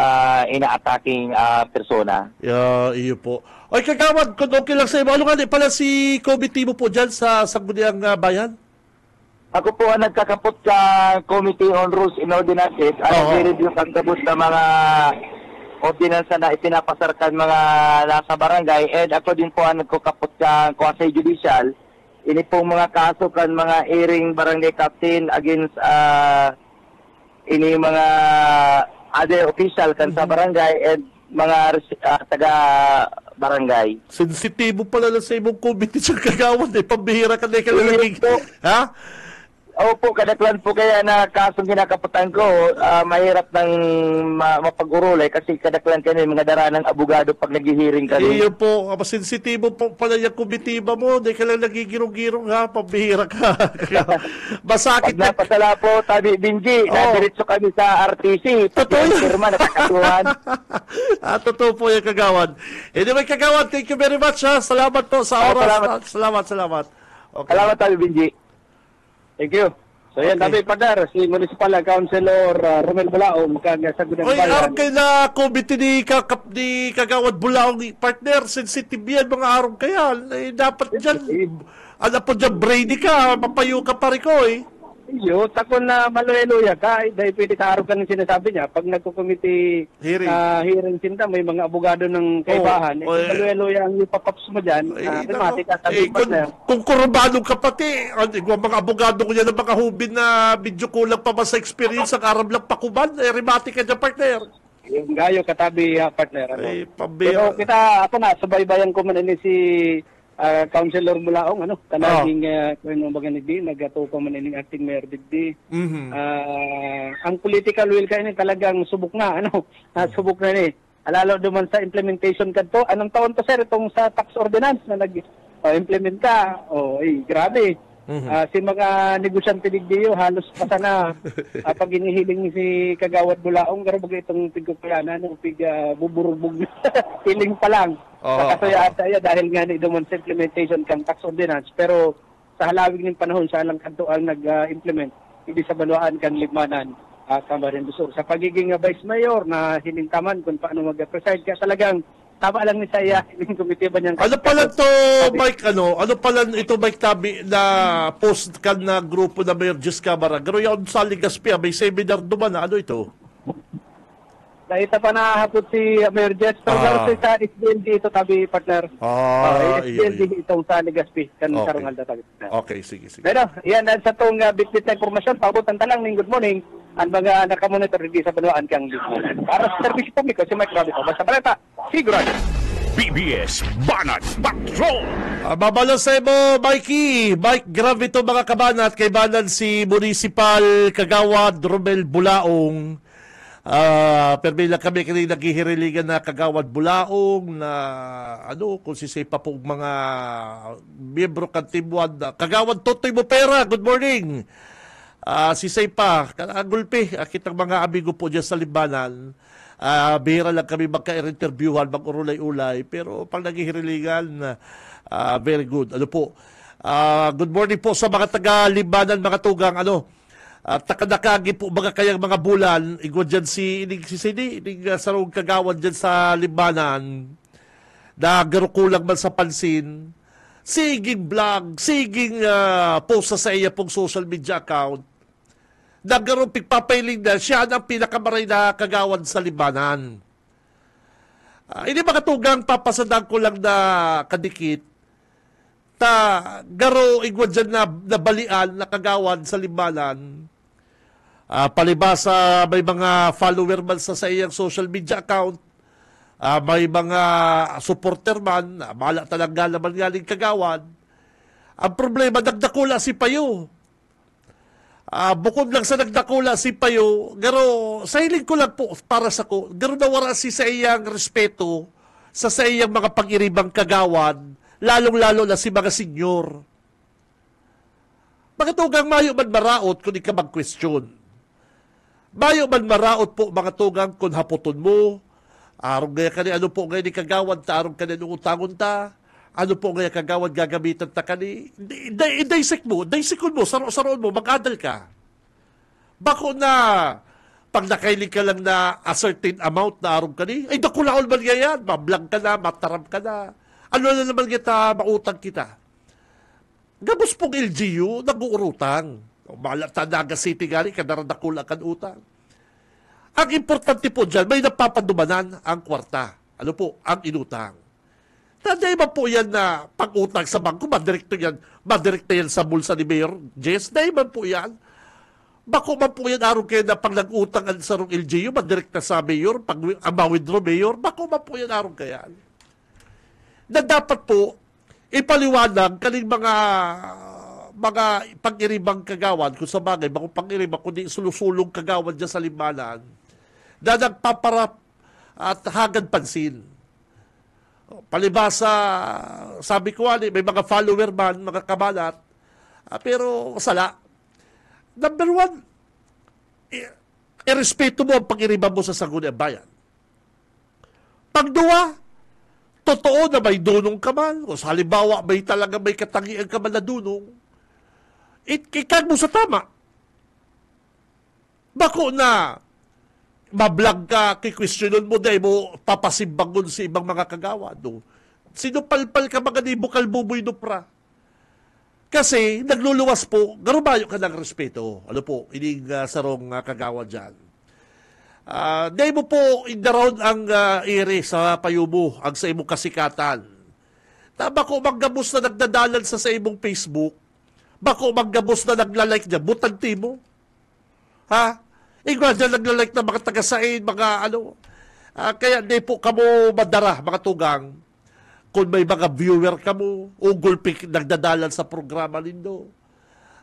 ina-attacking persona. Iyo po. Ay Kagawad, kung okay lang sa iyo, ano nga pala si committee mo po dyan sa Sangguniang Bayan? Ako po ang nagkakapot sa Committee on Rules and Ordinances. Nag-review ang gabos na mga ordinansa na ipinapasarkan mga nasa barangay, and ako din po ang nagkukapot sa Conseil Judicial. Ini pong mga kaso kan mga airing barangay captain against ini mga other official kan sa barangay and mga taga barangay. Sensitibo pala na sa imong committee sa Kagawad. Pambihira ka na naging... Ha? Opo, kadaklan po kaya na kasong kinakaputan ko, mahirap nang mapag-urulay kasi kadaklan kayo mga daranang abogado pag naghihiring kami. Iyo po, sensitibo po pala yung kumitiba mo. Di ka lang nagigirong-girong ha, pabihira ka. Masakit Pag napasala po, Tabi Benji, nadiretso kami sa RTC. Totoo Yung yun. firma, nakakatuhan. Totoo po yung kagawad. Anyway, kagawad, thank you very much ha. Salamat po sa oras. Salamat. Okay. Salamat, Tabi Benji. Thank you. So yan, Okay. Tabi Padar, si Municipal Councilor Romel Bulaong, kagasagot ng Oy, bayan. araw kayo na committee ni Kagawad Bulaong partner, sensitive yan, mga araw kaya. Dapat dyan, ano po dyan, brainy ka, mapayo ka pa rin ko eh. Iyo, takon na maluya-luya ka, dahil pwede kaarap ka ng sinasabi niya. Pag nagko-committee hearing sinta, may mga abogado ng kaibahan, maluya-luya ang ipapaps mo dyan, automatic at partner. Kung kurbanong ka pati, mga abogado ko yan ng mga hubin na medyo kulang pa ba sa experience, ang aram lang pakuban, rimati ka dyan, partner. Yung gayo katabi, partner. Ano. Pambira. Pero ako na, subaybayan ko man ini si Councilor Bulaong, kanaging kung baga nagdi, nagatupa man ini acting mayor digdi. Ang political will ka ini talagang subok na, subok na ni. Alalo duman sa implementation kadto, anong taon to sir itong sa tax ordinance na nag-implement ka? Grabe. Si mga negosyante digdiyo halos pasa na pag inihiling si Kagawad Bulaong pero baga itong pigkukuyanan buburubog hiling pa lang. Nakasaya saya dahil nga ni duman sa implementation kang tax ordinance pero sa halawig ng panahon sa alang kanto ang nag-implement hindi sa baluan kan Libmanan Camarines Sur. Sa pagiging Vice Mayor na hinintaman kung paano mag-preside kaya talagang tama lang ni saya yung komitiba niyang. Ano pala to, Mike, ano pala ito, Mike Tabi, na post ka na grupo na Mayor Jess Camara. Garo yun sa Ligaspi, may seminar duman na, ano ito? Naita pa nahapot si Mayor Jess, pero sa SBLD ito, Tabi, partner. SBLD itong sa Ligaspi, karungal na Tabi. Okay, sige. Pero, yan, sa itong bit-bit na informasyon, pabutan talang ng good morning, ang mga nakamonitor hindi sa banuan kang Libmanan. Para sa service publiko, si Mike Rabito, basta paleta, sigurado. BBS Banat Patrol. Babalasay mo, Mikey. Mike, grabe ito mga kabanat. Kaibanan si Municipal Kagawad Romel Bulaong. Pero lang kami kanina naghihiriligan na Kagawad Bulaong na kung sisay pa po mga miyembro kan Team 1. Kagawad Totoy Mopera, good morning. Sisay pa, gulpi, kitang mga amigo po dyan sa Libanan. Bihira lang kami magka-interviewhan, mag-urulay-ulay, pero pag naghihiriligan, very good. Good morning po sa mga taga-Libanan, mga tugang, takadakagi po mga kayang mga bulan, igwa dyan inig sarong Kagawad dyan sa Libanan, na garukulang man sa pansin, siging vlog, siging post sa iya pong social media account, nagkaroon pigpapailing na siya ang pinakamaray na kagawad sa Libanan. Hindi makatugang papasadang ko lang na kadikit garo igwa dyan na balian na kagawad sa Libanan. Palibasa may mga follower man sa iyang social media account, may mga supporter man, mala talaga naman galing kagawad. Ang problema, nagdakula si Payo. Bukod lang sa nagdakula si Payo, garo, sa hiling ko lang po, para sa ko, garo nawara si sa iyang respeto sa iyang mga pag-iribang kagawad, lalong-lalo na si mga senyor. Mga tugang mayo man maraot kung di ka mag-question. Mayo man maraot po mga tugang kung haputon mo, arong gaya ka ni ano po gaya ni kagawad, arong ka ni utangon ta, ano po nga kagawad gagamitan ta kani? Daisikon mo, saroon mo, mag-adal ka. Bako na, pag nakailing ka lang na a certain amount na arong kani, ay dakulaol man yan, mablang ka na, mataram ka na. Ano na naman kita, mautang kita. Gabos pong LGU, nag-uurutang. Malata Naga City gani, kadaradakula kan utang. Ang importante po dyan, may napapadumanan ang kwarta. Ano po, ang inutang. Nandiyan ba po yan na pag-utang sa bangko, madirekta yan sa bulsa ni Mayor Jess? Nandiyan po yan. Bako man po yan araw kayo na pag nag-utang sa rong LGU, madirekta sa Mayor, pag ang mawithdraw Mayor, bako man po yan araw kaya. Na dapat po, ipaliwanag kaning mga mga pang-iribang kagawad, kung sa bagay, mga pang-iribang, kundi sulusulong kagawad dyan sa limanan, na nagpaparap at hagad pansin. Palibasa, sabi ko may mga follower man, mga kabalat, pero sala. Number one, irespeto mo ang pag-iriban mo sa Sangguniang Bayan. Pagdua, totoo na may dunong ka man, o sa halimbawa may talaga may katangian ka man na dunong, ikag mo sa tama. Bako na mablag ka, kikwestiyonon mo, dahil mo papasimbangon sa ibang mga kagawad. No? Sinupalpal ka mga ni Bukal Buboy Nupra. Kasi nagluluwas po, garumayo ka ng respeto. Ano po, ining sarong kagawad dyan. Dahil mo po indaroon ang ere sa payubo, ang sa imong kasikatan. Bako manggabos na nagdadalan sa imong Facebook, bako manggabos na naglalike niya, butanti mo. Ha? Ikaw dyan naglalike na mga taga-sain, mga ano. Kaya di po kamo madara, mga tugang, kung may mga viewer ka mo, o gulpik nagdadalan sa programa nindo.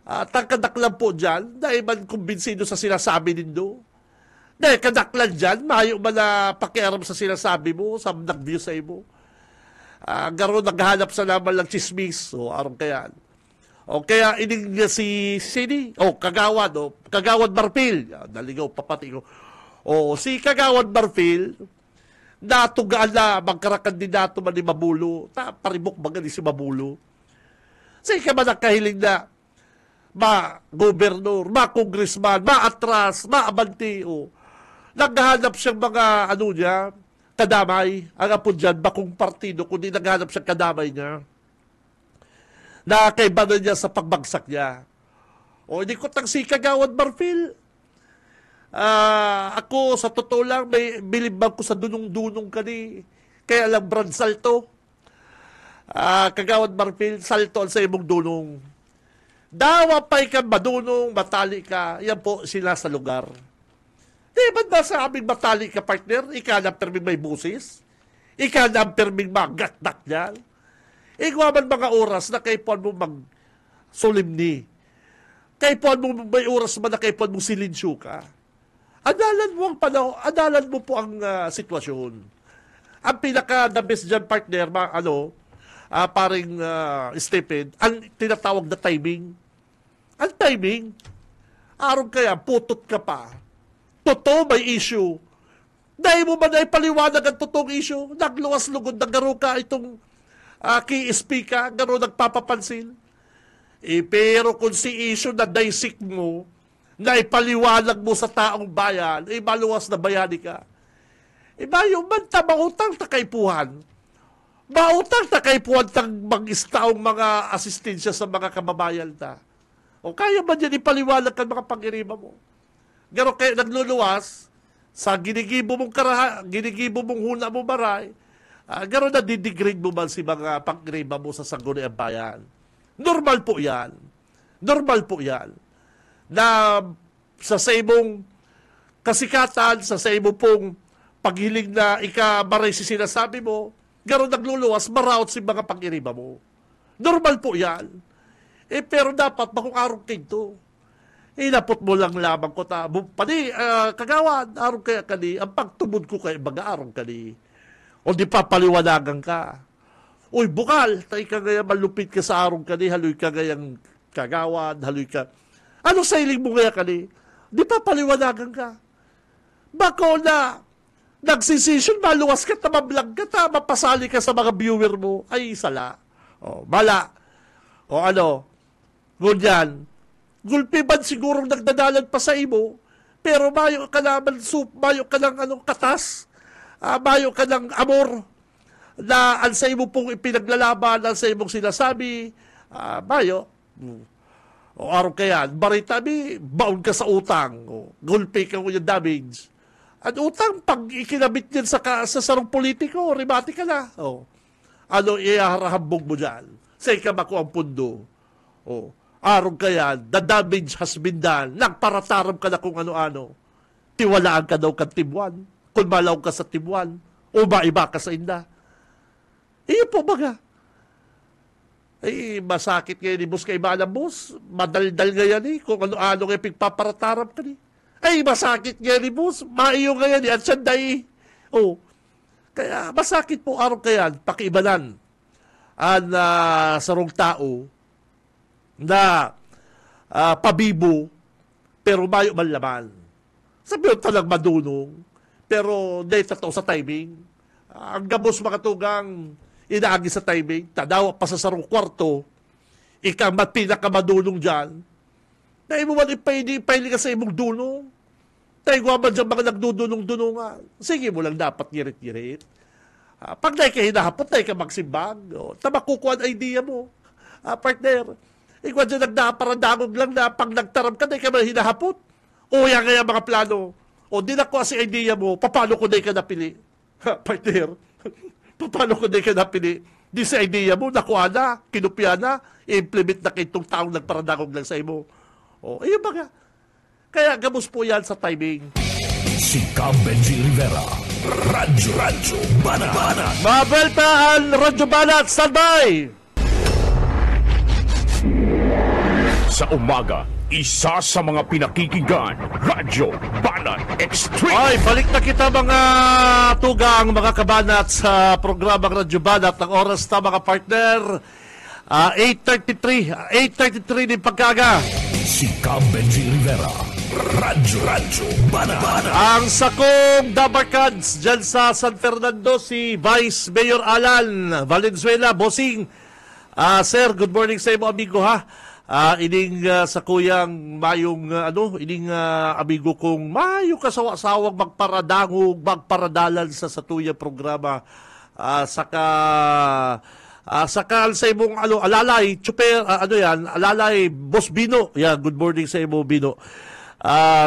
Tangkadak po dyan, dahil man kumbinsido sa sinasabi nindo. Dahil kadaklan dyan, mayo man na pakiaram sa sinasabi mo, sa nag-view sa imo. Garo naghahanap sa naman ng chismis, o arong kayan. O kaya ining si Sini, Kagawad, Kagawad Marfil. Naligaw papati ko. Si Kagawad Marfil, natugaan na magkarakandidato man ni Mabulo. Paribok baga ni si Mabulo. Sige ka man nakahiling na ma-gobernur, ma-congressman, ma-atras, ma-abanti. Naghahanap siyang mga kadamay. Ang apo dyan, bakong partido, kundi naghahanap siyang kadamay niya. Nakakaiba na niya sa pagbagsak niya. Hindi ko si Kagawad Marfil. Ako, sa totoo lang, may bilibang ko sa dunong-dunong kani. Kaya lang, Brad Salto. Kagawad Marfil, salto sa imong dunong. Dawa pa'y ka madunong, matali ka. Yan po sila sa lugar. Di ba na sa aming matali ka, partner? Ika na perming may busis? Ika na perming magatnak niyan? Ikaw man mga oras na kaipuan mo mag-solemni. Kaipuan mo may oras man na kaipuan mo silinsyo ka. Adalan mo ang panahon, adalan mo po ang sitwasyon. Ang pinaka-the best dyan, partner, paring Stephen, ang tinatawag na timing. Ang timing, araw kaya, putot ka pa. Totoo may issue. Dahil mo man ay paliwanag ang totoong issue, nagluwas-lugod, nagaro ka itong KSP ka, gano'n nagpapapansin. Pero kung si issue na daisik mo, na ipaliwanag mo sa taong bayan, maluwas na bayani ka. Bayo man ta, mautang takaypuhan. Mautang takaypuhan tang mag-istaong mga asistensya sa mga kababayan ta. O kaya man yan ipaliwanag ka mga pag-iriba mo. Gano'n kayo nagluluwas, sa ginigibo mong huna mo baray, gano'n na didegrade mo man si mga pag-iriba mo sa Sangguniang Bayan. Normal po yan. Normal po yan. Na sa imong kasikatan, sa imong pong paghiling na ikabaray si sinasabi mo, gano'n nagluluwas, maraot si mga pag-iriba mo. Normal po yan. Pero dapat, bakong araw kayo inapot mo lang lamang ko ta. Kagawad, araw kaya kani, ang pagtubod ko kay baga araw kani. O di pa paliwanagan ka. Uy, bukal, tayo ka gaya malupit ka sa araw kani, haloy ka gayang kagawad, haloy ka. Ano sa iling mo gaya kani? Di pa paliwanagan ka. Bako na, nagsisisyon, maluwas ka, mablag ka, mapasali ka sa mga viewer mo. Ay, sala. Mala. Ngunyan, gulpi man sigurong nagdadalan pa sa imo, pero mayo ka naman mayo ka ng katas, mayo ka ng amor, na ang sa imo pong ipinaglalaban, ang sa imong sinasabi, mayo, araw kaya, barita baon ka sa utang, gulpi ka mo yung damage. At utang, pag ikinabit din sa sarong politiko, rimati ka na. Iharahambog mo dyan? Sa ikabako ang pundo. Araw kaya, the damage has been done. Nagparataram ka na kung ano-ano. Tiwalaan ka daw ka tibuan. Kung malaw ka sa tibuan. O maiba ka sa inda. Iyo po baga. Ay, masakit ngayon ni boss kay Manang boss. Madaldal ngayon kung ano-ano ngayon pigpaparatarap ka ni. Ay, masakit ngayon ni boss. Maiyo ngayon at sanday. Oh, kaya masakit po araw kayan, pakiibanan ang sarong tao na pabibo pero mayo man laman. Sabi yun talang madunong pero di tataw sa timing. Ang gabos makatugang inaagi sa timing, tadawa pa sa sarong kwarto, ikaw pinakamadunong dyan, na mo man ipaili ka sa imong dunong. Tayo man dyan mga nagdudunong-dunungan. Sige mo lang dapat ngirit-ngirit. Pag nahi ka hinahapot, nahi ka magsimbang. Tamakukuha ang idea mo. Partner, ikaw dyan nagdaparandangog lang na pag nagtaram ka, nahi ka man hinahapot. O yan kaya mga plano. O di na ko kasi idea mo, paano ko nahi ka napili? Partner, paano ko nahi ka napili? Di sa idea mo, nakuha na, kinupya na, i-implement na kitong taong nagparandangog lang sa imo. O, ayun ba nga? Kaya gamos po yan sa timing. Si Cam Benji Rivera, Radyo Banat. Mabeltaan, Radyo Banat, standby! Sa umaga, isa sa mga pinakikinggan, Radyo Banat Extreme. Ay, balik na kita mga tugang, mga kabanat sa programang Radyo Banat. Ang oras na mga partner, 8:33 din pagkaga. Si Cam Benji Rivera, Radyo Banat. Ang sakong Dabarkads dyan sa San Fernando, si Vice Mayor Alan Valenzuela, bossing. Sir, good morning sa imo amigo ha. Ining sa kuyang mayong ining amigo kong mayo kasawa-sawang magparadalan sa satuyang programa. Saka sa imong alalay, alalay, Boss Bino. Yeah, good morning sa imo Bino.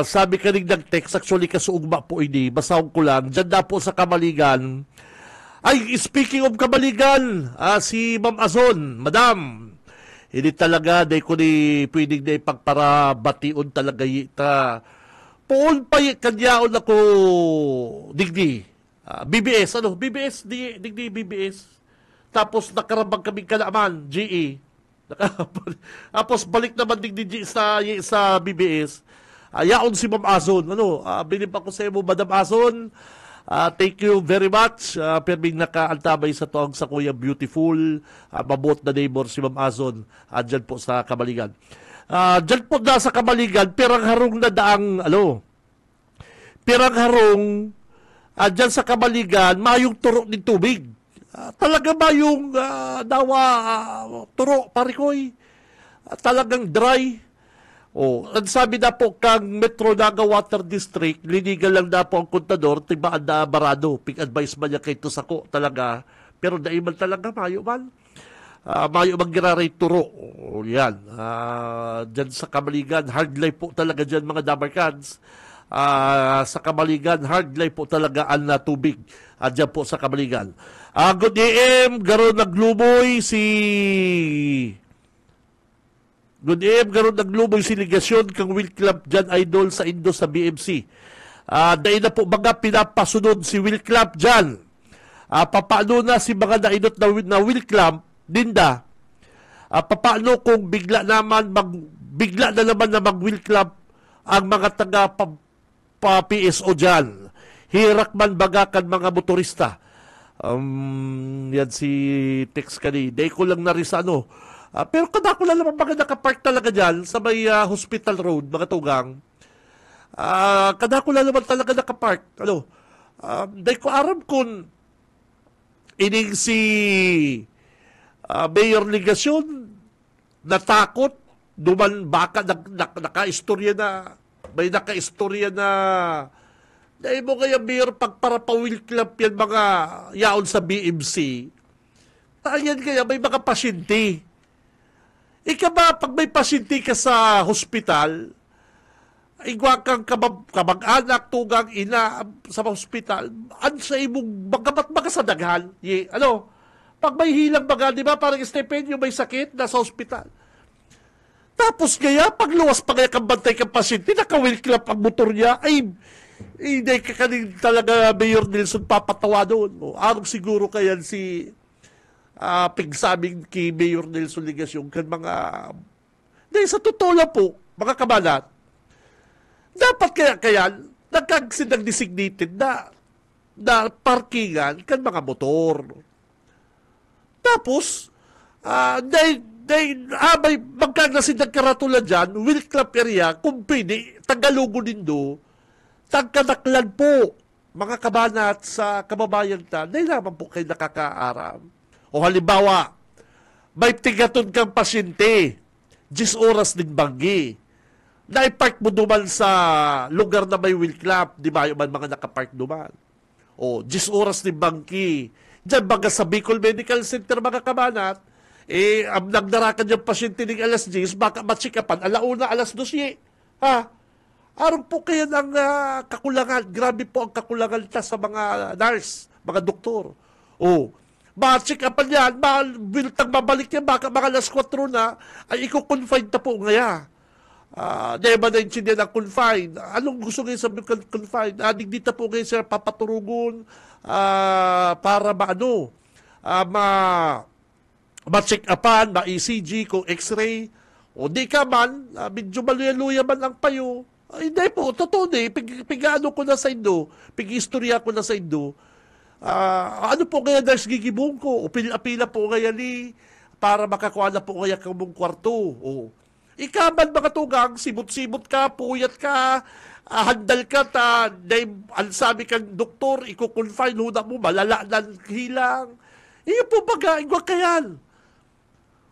Sabi ka rin nag-text, actually kasuugma po ini, basahon ko lang, dyan na po sa Kamaligan. Ay, speaking of Kamaligan, si Ma'am Azon, Madam, hindi talaga, day ko ni pwedeng na ipagparabation talaga yita. Poon pa kanyaon ako, digdi, BBS, BBS, digdi BBS. Tapos nakarabang kami kalaman, GE. Tapos balik naman digdi sa BBS. Yaon si Ma'am Azon. Bilib ako sa iyo, Madam Azon. Thank you very much. Perming nakaantabay sa tuwag sa Kuya Beautiful. Mabuot na neighbor si Ma'am Azon. Dyan po sa Kamaligan. Dyan po na sa Kamaligan, pirang harong na daang, pirang harong, dyan sa Kamaligan, mayong turo ng tubig. Talaga ba yung turo, parikoy? Talagang dry. Ang sabi na po kang Metro Naga Water District, linigal lang na po ang kontador, tibaan na barado. Pig-advise man niya kay Tusako talaga. Pero daiman talaga, mayo man. Mayo mag-giraray turo. Yan. Dyan sa Kamaligan, hard life po talaga dyan mga Dabarkads. Sa Kamaligan, hard life po talaga ang tubig. Dyan po sa Kamaligan. Good AM, garon naglumoy Good AM, garon naglumoy si ligasyon kang Will Club dyan, idol sa Indo sa BMC. Dahil na po mga pinapasunod si Will Club dyan. Papaano na si mga nainot na Will Club, Dinda? Papaano kung bigla na naman na mag-Will Club ang mga taga PSO dyan? Hirak man bagakan mga motorista. Yan si Tex kani. Day ko lang na rin sa pero kada ko lang naman mga nakapark talaga dyan sa may Hospital Road, mga tugang. Kada ko lang naman talaga nakapark. Day ko aram kung ining si Mayor Ligasyon natakot, duman baka naka-istorya na, may naka-istorya na dahil mo kaya Mayor pagparapawil club yan mga yaon sa BMC. Yan kaya may mga pasyente. Ika ba, pag may pasyente ka sa hospital, igwa kang kamag-anak, tugang ina sa hospital, sa imong magamat sa daghan. Pag may hilang baga, di ba, parang Stephenio may sakit, nasa hospital. Tapos kaya, pag luwas pa kaya kang bantay kang pasyente, naka-wheel club ang motor niya, ay, hindi ka kanin talaga Mayor Nelson papatawa doon. Arong siguro kaya si pigsabing kay Mayor Nelson Ligasyon kan mga dahil sa totoo lang po, mga kabalat, dapat kaya nagkagsinang designated na parkingan kan mga motor. Tapos, may magkagasin ng karatula dyan, Will Club area, kung pwede, Tagalugo nindo, tagkanaklan po, mga kabanat sa kababayan ta, dahil naman po kayo nakakaaram. O halimbawa, may tigaton kang pasyente, 10 oras din banggi. Naipark mo duman sa lugar na may Will Club, di ba yung mga nakapark duman? O, 10 oras din banggi. Diyan baga sa Bicol Medical Center, mga kabanat, ang nagdarakan yung pasyente ng alas 10, baka matsikapan, alauna, alas 12. Ha? Aron po kaya ng kakulangan. Grabe po ang kakulangan sa mga nurse, mga doktor. O, matsikapan yan, biltang mabalik yan, baka mga alas 4 na, ay iko-confine na po ngaya. Di ba na-intindihan ang confine? Anong gusto ngayon sabi confine? Dito po ngayon sir papaturugon para ma-check upan, ma-ECG, kung x-ray. O di ka man, medyo maluya-luya man ang payo. Hindi po, totoo di. Pig-ano ko na sa Indo, pig-istorya ko na sa Indo. Ano po kaya nurse gigibong ko? O pila po kaya ni para makakuha na po kaya kamong kwarto. O, ikaman mga tugang, simot-simot ka, puyat ka, handal ka, sabi kang doktor, iko-confine, huna mo, malala ng hilang. Iyo po baga, igwa kayan.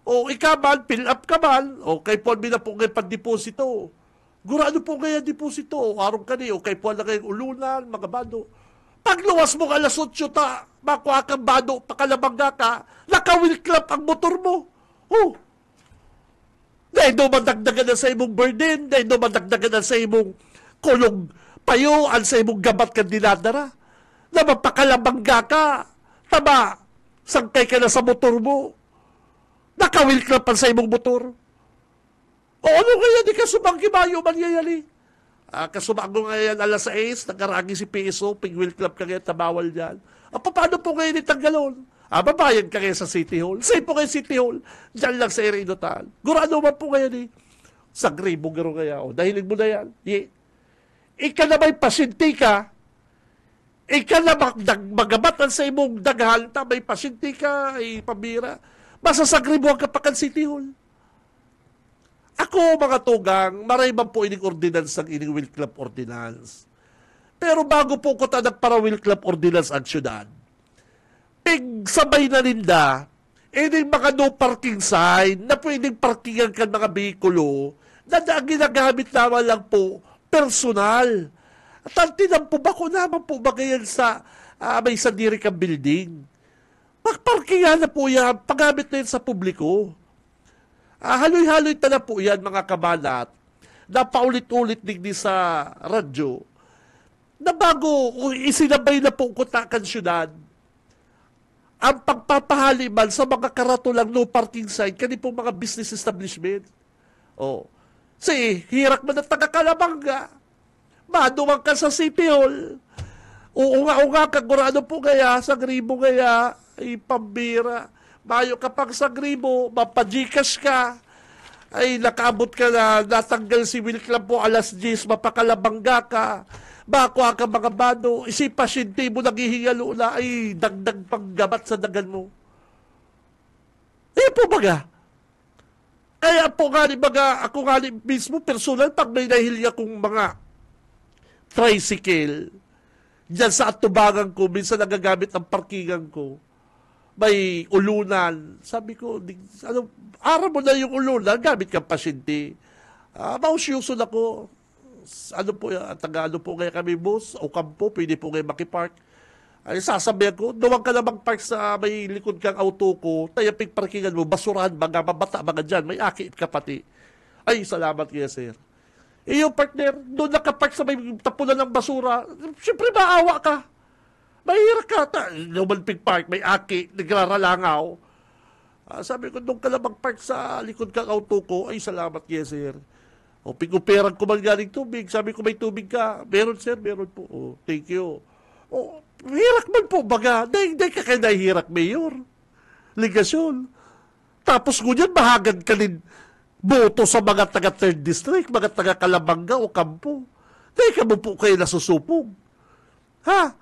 O ikaman, fill up ka man, o kay Paul na po ngayon pandeposito. Gurado po kaya deposito, o arong ka ni, o kay Paul na kayong ulunan, mga bado. Pagluwas mo alas 8 makuha kang bado, pakalabangga ka, naka-Will Club ang motor mo. Oh, dahil do madagdagan na sa imong burden, dahil do madagdagan na sa imong kulong payuan, sa imong gabat kang dinadara, na mapakalabangga ka, tama, sangkay ka na sa motor mo, naka-Will Club pa sa imong motor. O ano kaya di ka sumangkimayo man yayali? Kasumago ngayon alas 6, nakaragi si PSO, pig-Will Club ka ngayon, tabawal dyan. Paano po ngayon itanggalon? Babayan ka ngayon sa City Hall. Say po kayo City Hall. Diyan lang sa area inotal. Gurado man po ngayon sa gribo garo kaya. O, dahilin mo na yan. Ika na may pasyente ka. Ika na magabatan sa imong daghal. May pasyente ka, pabira. Basta sa gribo ang kapakan City Hall. Ako, mga tugang, marayman po ining ordinance ang ining Will Club ordinance. Pero bago po ko tanak para Will Club ordinance ang syudad, sabay na ninda, ining mga no parking sign na pwedeng parkingan ka mga bikulo na ginagamit naman lang po personal. At ang tinampo ba ko naman po ba ngayon sa may sandiri kang building? Magparkingan na po yan, paggamit na yun sa publiko. Haloy-haloy na po yan, mga kabalat, na paulit-ulit digdi sa radyo, na bago isinabay na po kutakan syudad, ang pagpapahaliman sa mga karatulang no parking sign, kani po mga business establishment. O, hirak man ang taga-Kalabanga, maduwang ka sa City Hall, uunga-unga kagurado po kaya, sa gribo kaya, pambira, mayo ka pang sa gribo, mapajikas ka, ay nakaabot ka na, natanggal si Will Club po alas 10, mapakalabangga ka, makuha ka mga bado, pasyente mo naghihingalo na, ay dagdag panggabat sa dagan mo. Po baga. Kaya po nga ni baga, ako nga ni mismo personal, pag may nahilya kong mga tricycle, dyan sa atubangan ko, minsan nagagamit ang parkingan ko, may ulunan. Sabi ko, araw mo na yung ulunan, gamit kang pasyente. Mausyoso na ko. Taga-ano po kaya kami bus, o kampo, pwede po kayo makipark. Ay, sasabihan ko, duwag ka na mag-park sa may likod kang auto ko, tayapig parkingan mo, basurahan, mga mabata, mga dyan, may akit ka pati. Ay, salamat kaya, sir. Yung partner, doon nakapark sa may tapunan ng basura, siyempre maawa ka. Mahirap ka. Lumalpig park, may aki, nagraralangaw. Sabi ko, doon ka na mag-park sa likod kang auto ko. Ay, salamat, yes, sir. O, pig-uperan ko man galing tubig. Sabi ko, may tubig ka. Meron, sir, meron po. O, thank you. O, hirak man po, baga. Dahil ka kayo nahihirak, Mayor. ligasyon. Tapos ngunyan, mahagad ka din boto sa mga taga 3rd District, mga taga Calabanga o Campo. Dahil ka mo po kayo nasusupog. Ha?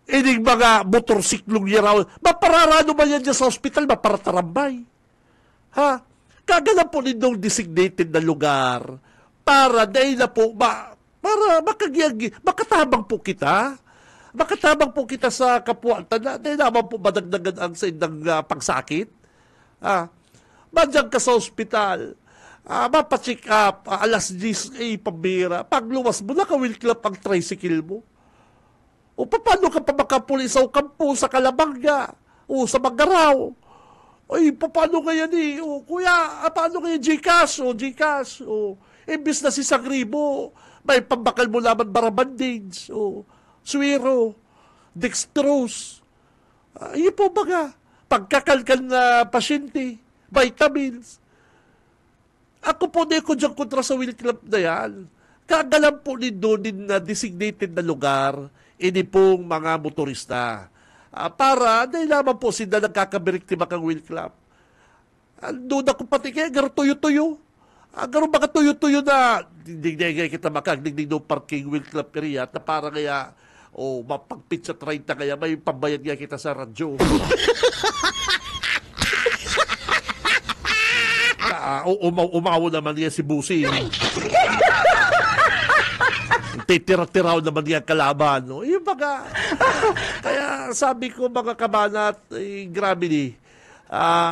Ining mga motorsiklong yaraw, mapararano ba yan dyan sa hospital? Maparatarambay. Ha? Kagalan po nindong designated na lugar para dahil na po, para makatabang po kita. Makatabang po kita sa kapwa. Dahil naman po madagdagan ang sa indang pagsakit. Madyan ka sa hospital. Mapacheck up. Alas 10 pambira. Pag luwas mo, nakawilklap ang tricycle mo. O paano ka pa makapuli sa Campo, sa Calabanga, o sa Magaraw? Ay, paano kaya ni? O, kuya, paano kaya Gcash? Imbis na si Sagribo, may pambakal mo laman barabandage, Suero, Dextrose. Yun po baga, pagkakalkan na pasyente, vitamins. Ako po na ko dyan kontra sa Will Club na yan. Kagalan po din na designated na lugar, ini pong mga motorista. Para, dahil naman po sila nagkakabiriktima kang Will Club. Doon ako pati kaya, garo tuyo-tuyo. Garo mga tuyo-tuyo na, hindi kita makagdigdig ng parking Will Club area, na para kaya, mapagpit sa 30 kaya, may pambayad nga kita sa radyo. Umawo naman niya si Busi. Titira-tiraw naman niya kalaban. No? Yung baga, kaya sabi ko mga kabanat, grabe ni,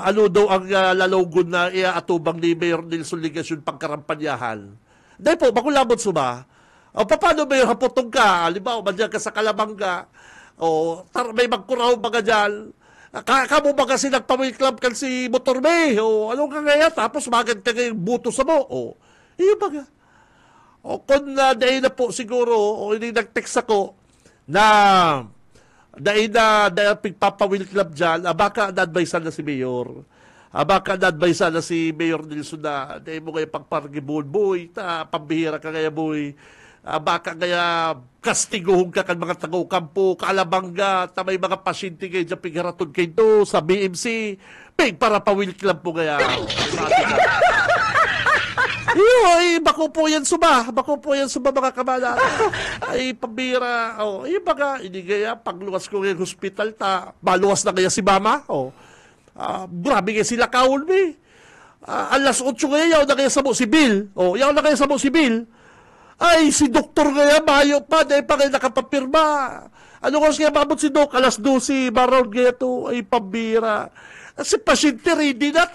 ano daw ang lalogon na iaatubang ni Mayor Nelson Ligasyon pagkarampanyahan. Dahil po, makulabot suba, paano Mayor hapotong ka? Halimbawa, madyan ka sa Calabanga, may magkuraw mga dyan, kamo ba kasi nagpawil club kan si Motorme, anong ka kaya? Tapos magand ka ngayong buto sa mo, yung baga. Kung dahil na po siguro, hindi nag-text ako na dahil na pagpapawil club dyan, baka na-advise na si Mayor. Baka na-advise na si Mayor Nilson na dahil mo kayo pagpargibon, boy, pambihira ka kaya, boy. Baka kaya kastiguhong ka kan mga Campo, Calabanga, may mga pasyente kayo dyan pigharatod kayo sa BMC, para pawil club po kaya. Bako po yan suba mga kabala. Ay, pambira. Baga, hindi kaya, pagluwas ko ng hospital, maluwas na kaya si Mama. Grabe kaya sila kaon, alas 8 kaya, yaw na kaya sa mo si Bill. Yaw na kaya sa mo si Bill. Ay, si doktor kaya, mayo pa, dahil pa kaya nakapapirma. Ano kasi kaya mabot si Doc, alas 12, baround kaya to, ay, pambira. Si pasyente, ready na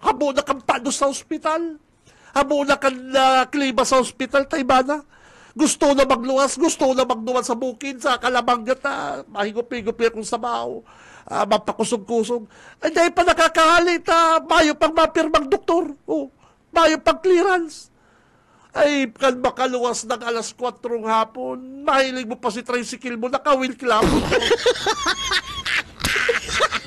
habo na kampado sa hospital. Habo na klima sa hospital, taibana. Gusto na magluwas sa bukid, sa Calabanga, mahigop-higop yan kung sabaw. Mapakusog-kusog. Ay, dahil pa nakakahalit, mayo pang mapirmang doktor. Mayo pang clearance. Ay, kan makaluwas ng alas 4 hapon, mahilig mo pa si tricycle mo, naka-wheel club.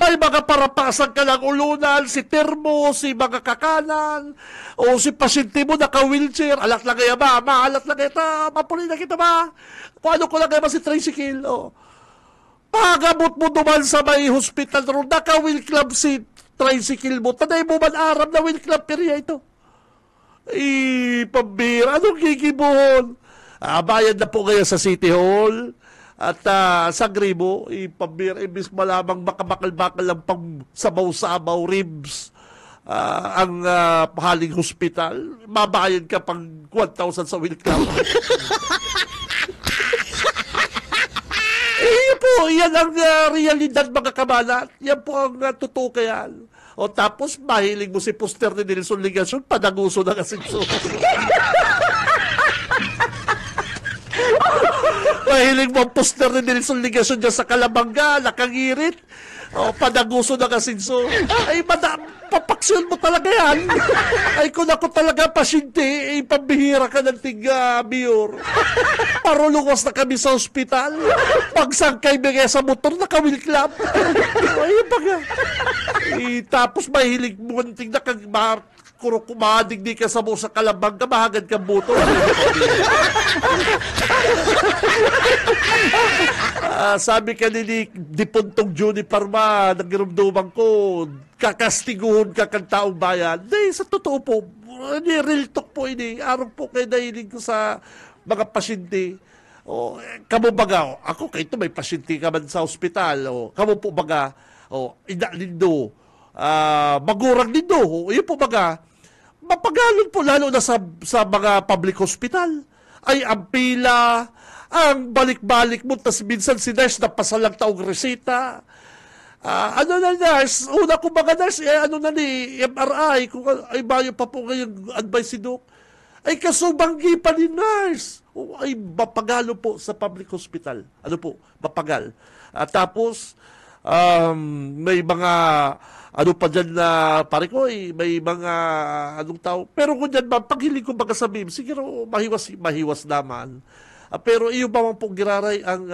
May mga parapasan ka ng ulunan, si termo, si mga kakanan, o si pasyente mo naka-wheelchair. Alat lang kaya ba? Maalat lang kaya mapuli na kita ba? Kung ano ko lang kaya ba si tricycle? Pagamot mo naman sa may hospital room, naka-wheel club si tricycle mo. Tanay mo man aram na wheel club area ito. Pambira, anong kikibuhon? Bayad na po kayo sa City Hall. At sa Gribo, pambira, ibig malamang makabakal-bakal lang pang sabaw-sabaw, ribs, ang pahaling hospital. Mabayad ka pang 1,000 sa wheel club. Yun po, yan ang realidad mga kabalat. Yan po ang totoo kayan. Tapos, mahilig mo si poster ni Nelson Ligasyon, padaguso na kasi so. Mahilig mo ang poster ni Nelson Ligasyon dyan sa Calabanga, nakangirit. Padaguso na kasinso. Ay, papaksyon mo talaga yan. Ay, kung ako talaga pasyente, pambihira ka ng Mayor. Parulungos na kami sa ospital. Pagsangkay bigay sa motor, naka-wheel club. Ay, baga. Tapos mahilig mo ng tigna kang kumadigdi ka sa mo sa Calabanga, mahagad kang buto. Sabi ka ni Dipontong Juni Parma, ba, nagirumduman ko, kakastiguhon ka kang taong bayan. Di, sa totoo po, hindi, real talk po ini. Araw po kayo nahilig ko sa mga pasyente. O, kamo baga, ako kayo may pasyente ka man sa ospital. O, kamo po baga, ina nindo, magurang nindo. O, yun po baga, mapagalon po lalo na sa mga public hospital. Ay, ang pila, ang balik-balik mo, tas minsan si nurse na pasalang taong resita. Ano na nurse? Una ko mga nurse, ano na ni MRI, kung ay bayo pa po ngayong advice si Doc. Ay kasubanggi pa ni nurse. Ay mapagalo po sa public hospital. Ano po? Mapagal. Tapos, may mga ano pa dyan na pare ko may mga anong tao. Pero kung dyan ba, paghiling ko baga sabihin, siguro mahiwas naman. Pero iyo ba man po giraray ang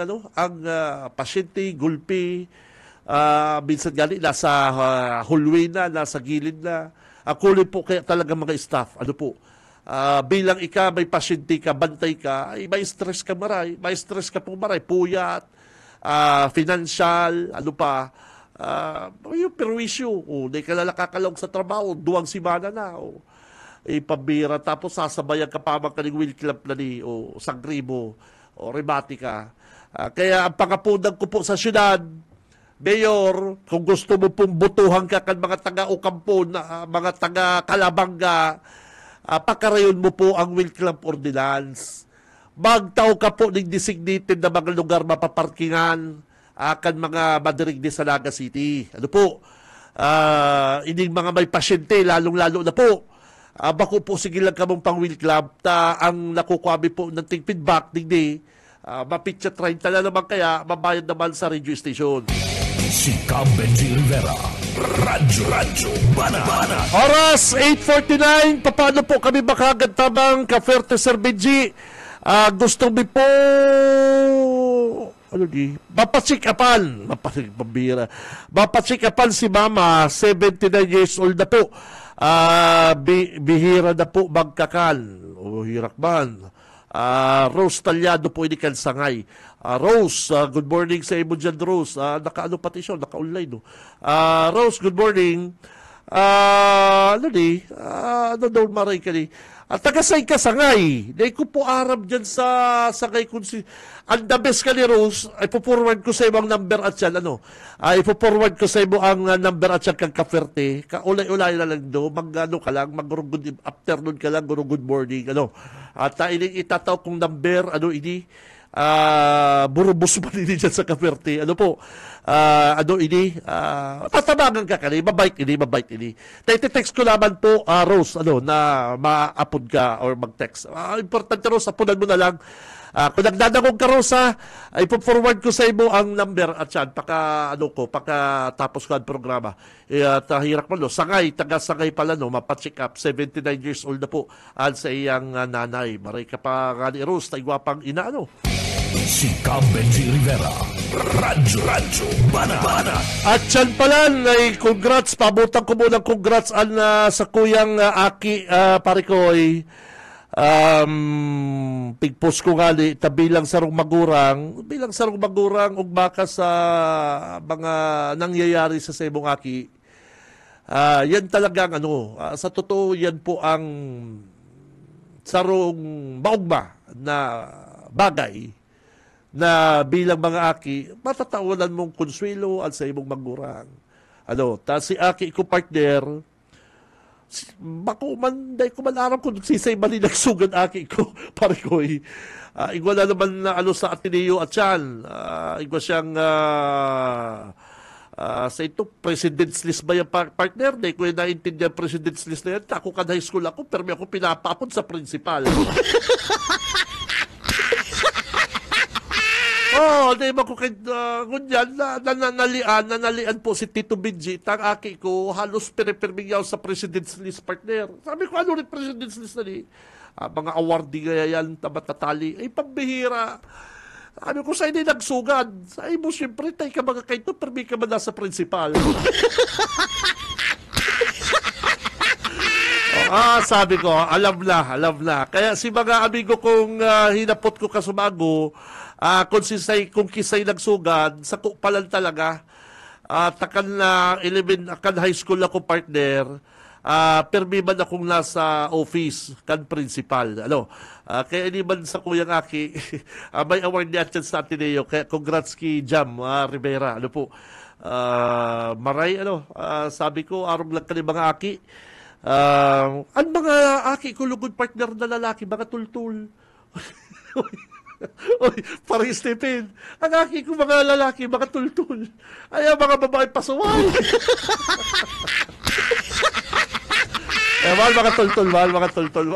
pasyente, gulpi, minsan gali, nasa hallway na, nasa gilid na. Kunin po kaya talaga mga staff. Ano po? Bilang may pasyente ka, bantay ka, ay may stress ka maray. May stress ka po maray. Puyat, financial, ano pa. Yung perwisyo. Di ka nakakakalong sa trabaho. 2 simana na. Pabira. Tapos sasabayan ka pa ka ng wheel club na ni Sangrimo o Rematica. Kaya ang pangapunang ko po sa syudad, Mayor, kung gusto mo pong butuhan ka kan mga taga-Ocampo, mga taga-Calabanga, pakarayon mo po ang wheel club ordinance. Magtaw ka po ng designated na mga lugar mapaparkingan kan mga madirig di sa Naga City. Ano po? Ining mga may pasyente, lalong-lalo na po. Bako po sige lang kamong pang wheel club, ang nakukuhabi po ng ting feedback, digdi, mapitsa 30 na naman kaya, mabayad naman sa radio station. Si Cam Benji Rivera, Radyo Bana. Oras, 8:49. Paano po kami makagantabang Kaferte Sir Benji? Gusto mo po mapasikapan si Mama, 79 years old na po. Bihira na po magkakal. Hirakman. Rose Talyado po inikan sangay. Rose, good morning sa imo dyan, Rose. Pati siya, naka-online. No? Rose, good morning. Ano daw maray ka ni? At tagasay ka sangay. Dahil ko po arab dyan sa sangay kung si... Ang the best ka ni Rose, ay po-forward ko sa ibang number at yan, ipo-forward ko sa ibo ang number at yan kang Kaferte. Ulay-ulay na lang do. Ka lang, good afternoon ka lang, good morning, At itataw kong number, burubos pa din dyan sa Kaferte. Tatabangan ka kani, mabait ini. Text ko naman po, Rose, na ma-upload ka or mag-text. Importante, Rose, apunan mo na lang. Kung nagdadagog ka, Rose, ipo-forward ko sa imo ang number at yan, tapos ko ang programa. At hirak mo, taga-sangay pala, mapacheck up, 79 years old na po, sa iyang nanay. Maray ka pa nga ni Rose, taigwapang ina, Si Cam Benji Rivera, Radyo Bana. At yan pala, congrats, pabutan ko muna congrats sa kuyang Aki, pare ko, pigpost ko nga bilang sarong magurang ug baka sa mga nangyayari sa sebong Aki. Yan talagang sa totoo yan po ang sarong maugma na bagay na bilang mga Aki, matatawanan mong konsuelo at sa imong magurang. Si Aki ko partner, bako man, dahil ko man aram kung sisay mali nagsugan Aki ko, pare ko igwa na naman na sa Ateneo at yan. Igwa siyang sa ito, president's list ba yung partner? Dahil ko yung naintindihan president's list na yan. Ako ka high school ako, pero may ako pinapapon sa principal. Di ba ko kunyan, nanalian po si Tito Benji, tang Aki ko, halos pere-permingyaw sa president's list partner. Sabi ko, ano rin president's list na ni? Mga awardee kaya yan, tabatatali. Ay, pambihira. Sabi ko, sa hindi nagsugad. Sa mo, siyempre, tayo ka mga kaito, permi ka man nasa principal. Sabi ko, alam na. Kaya si mga amigo kong hinapot ko kasumago, kung kisay nagsugad, sa kupalan talaga. takan na akan high school ako partner, permi man akong nasa office kan principal. Kaya hindi man sa kuyang aki, may award niya dyan sa Ateneo. Kaya congrats ki Jam Rivera. Maray, sabi ko, arong lang ka ni mga aki. Ang mga aki ko lugod partner na lalaki, mga tultul. Oy, parang Stephen. Ang aki ko mga lalaki, mga tultul. Ay, mga babae pasaway. Mahal mga tultul.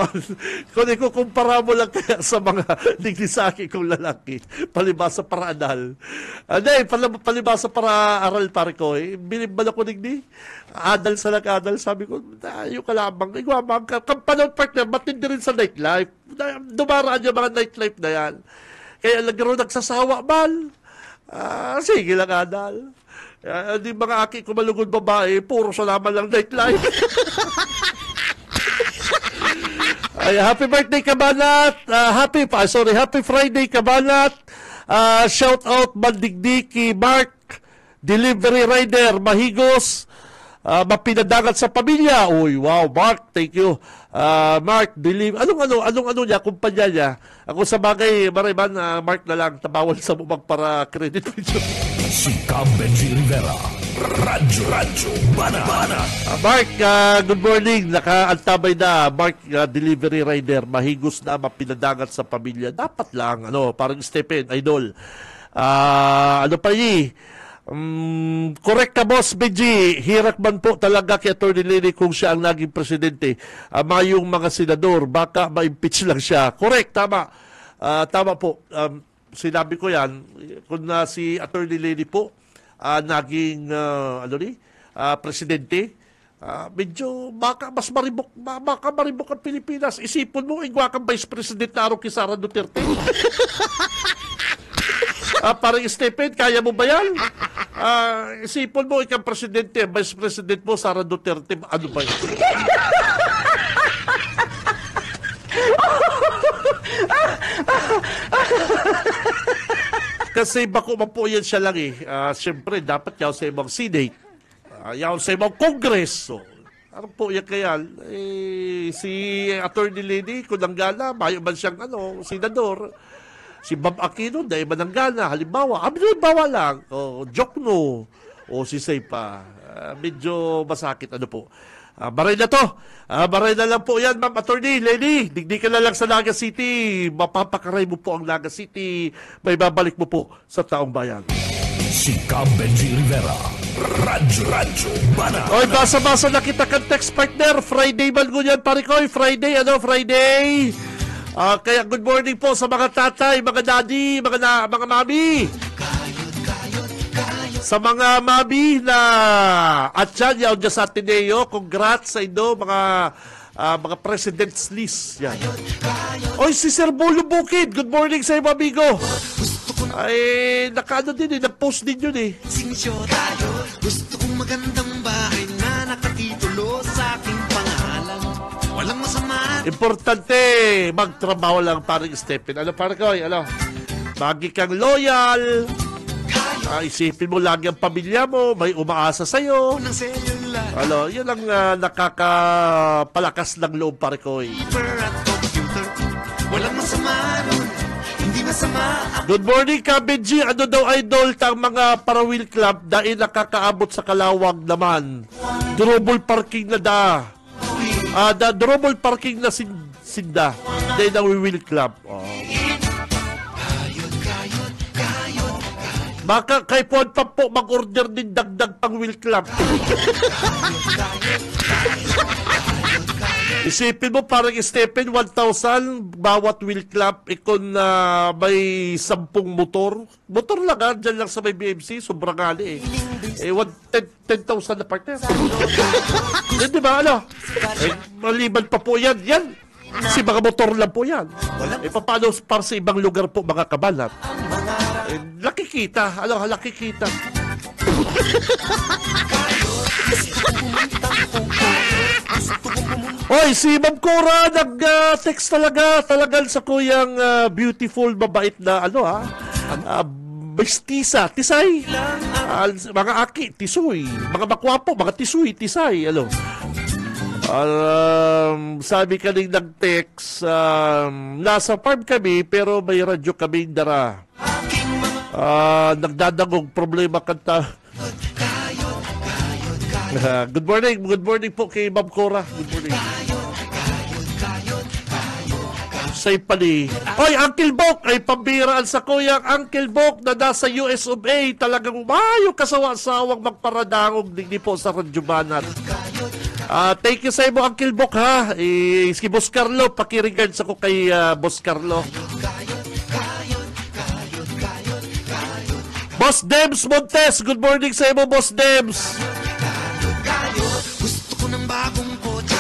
Kung ikukumpara mo lang kaya sa mga niglisaki kong lalaki, palibasa para anal. Palibasa para aral pare ko. Binibal ako nigdi. Adal sa nag-adal. Sabi ko, yung kalabang, igwamang ka. Kampanong partner, matindi rin sa nightlife. Dumaraan yung mga nightlife na yan. Kaya lagro nagsasawa, mal. Sige lang, adal. Di mga aki ko malugod babae, puro salaman lang nightlife. Ay, happy birthday Kabanat. Happy Friday Kabanat. Shout out Mandigdiki Mark, delivery rider Mahigos, mapinadagat sa pamilya. Uy, wow, Mark, thank you. Mark, anong niya, kumpanya niya. Ako sa bagay, Mariman, Mark na lang, tabawal sa bumag para credit video. Si Benji Rivera, Radyo Bana. Mark, good morning. Nakaantabay na, Mark, delivery rider, mahigos na, mapinadagat sa pamilya. Dapat lang, parang Stephen, idol. Correct ka, boss Benji. Hirak man po talaga kay Atty. Lenny kung siya ang naging presidente. Mayong mga senador, baka ma-impeach lang siya. Correct, tama. Tama po. Sinabi ko yan, kung si Atty. Lenny po naging presidente, medyo baka maribok ang Pilipinas. Isipon mo, igwa kang vice president na araw kay Sara Duterte. Parang Stephen, kaya mo ba yan? Isipon mo, ikang presidente, vice president mo, Sara Duterte, ano ba yan? Kasi bako po yan siya lang eh. Siyempre, dapat yaw sa ibang Senate. Yaw sa ibang Congress. So, ano po yan kaya? Si Atty. Lenny, kung nanggana, mayo man siyang senador. Si Bob Aquino, dahil man nanggana. Halimbawa lang. Joke no. O si Seipa. Medyo masakit. Baray na to. Baray na lang po yan, Ma'am Atty. Lenny. Digdi ka na lang sa Naga City. Mapapakaray mo po ang Naga City. May babalik mo po sa taong bayan. Si Benji Rivera, Radyo Bana. Oy, basa-basa na kita kang text partner. Friday man ganyan, pare ko. Friday. Kaya good morning po sa mga tatay, mga daddy, mga mami. Sa mga mami na at yan sa Ateneo, congrats sa inyo, mga president's list. Yan. Oy, si Sir Bolo Bukid, good morning sa iyo, amigo. Ay, nag-post din yun eh. Gusto kong magandang bahay na nakatitulo sa aking pangalan. Walang masama. Importante, magtrabaho lang parang Stephen. Parang ko, Lagi kang loyal. Isipin mo lagi ang pamilya mo, may umaasa sa'yo. Yun ang nakakapalakas ng loob, pare ko. Walang masama nun. Hindi masama. Good morning, Benji. Ano daw idol tang mga Parawil Club dahil nakakaabot sa Kalawag naman. Double parking na double parking na sinda. Dahil ang Will Club. Baka kay Puan pa po mag-order din dagdag pang Will Club. Isipin mo parang Stephen, 1,000 bawat Will Club, ikon may 10 motor. Motor lang dyan lang sa may BMC, sobrang gali eh. 10,000 na partner. Di ba maliban pa po yan. Si mga motor lang po yan. Paano para sa ibang lugar po mga kabanat? Nakikita. Nakikita. Oy, si Ma'am Cora nag-text talagang sa kuyang beautiful, mabait na mestisa, tisay. Mga aki, tisoy. Mga makwapo, mga tisoy, tisay. Ano? Sabi kaning nag-text, nasa farm kami pero may radyo kami dara. Nagdadagog problema kanta. Good morning po kay Ma'am Cora. Good morning. Say pali. Oy, Uncle Bok ay pambiraan sa kuyang Uncle Bok na nasa US of A. Talagang mayo kasawa-sawang magparadangog digdi po sa Radyo Banat. Thank you sa imo, Uncle Bok, ha. Si Boss Carlo, pakiregards ako kay Boss Carlo. Boss Dems Montes, good morning sa imo, Boss Dems. Gusto ko ng bagong kotse.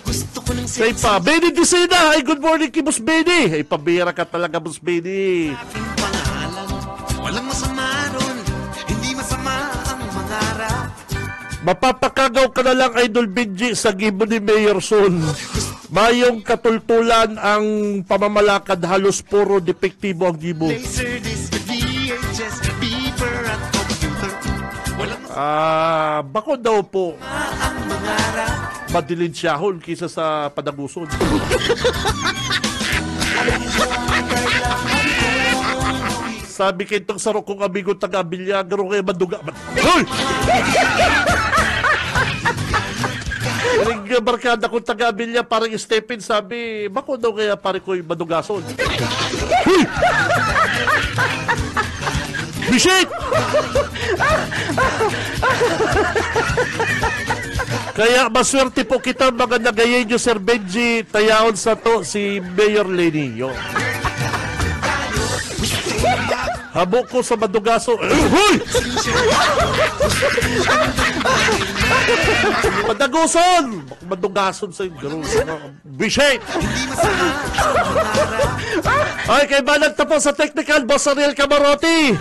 Gusto ko ng Say pa, Benny Dicena, ay good morning kay Boss Benny. Ay, pabira ka talaga, Boss Benny. aking pangalan. Walang masama ron, hindi masama ang mangarap. Mapapakagaw ka na lang, Idol Benji, sa gibo ni Mayor Son. Mayong katultulan ang pamamalakad, halos puro depektibo ang gibo. Laser disc, VHS, beeper at computer. Walang Bako daw po, ang mangarap. madilin siyahon kisa sa padaguson. Sabi kay itong sarok kong amigo taga-Bilya, garo kayo maduga. Hoy! Yung barkada kong taga-Bilya, parang Stephen, sabi, bako daw kaya pare ko'y madugason. Hoy! Bisit! Kaya maswerte po kita mga nagayin nyo, Sir Benji, tayaon sa to si Mayor Lenillo. Habok ko sa madugaso. Hoy! Madaguson! Madugason sa yung Bishay! Ay, kay Banag tapos sa technical, Boss Ariel Camarote.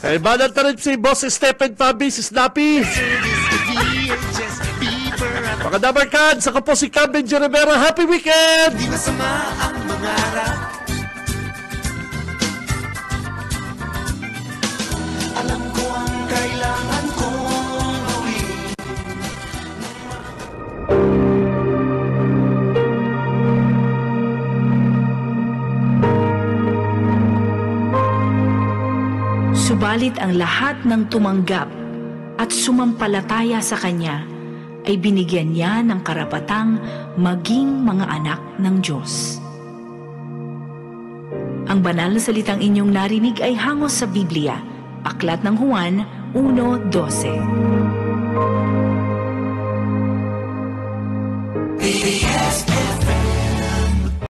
Kay Banag ta rin si Boss Stephen Fabi, si Snappy. Mga dabarkan, saka po si Cam Benji Rivera. Happy weekend! Di masama ang mangarap. Alam ko ang kailangan kong gawin. Subalit ang lahat ng tumanggap at sumampalataya sa Kanya ay binigyan niya ng karapatang maging mga anak ng Diyos. Ang banal na salitang inyong narinig ay hangos sa Biblia, Aklat ng Juan 1:12.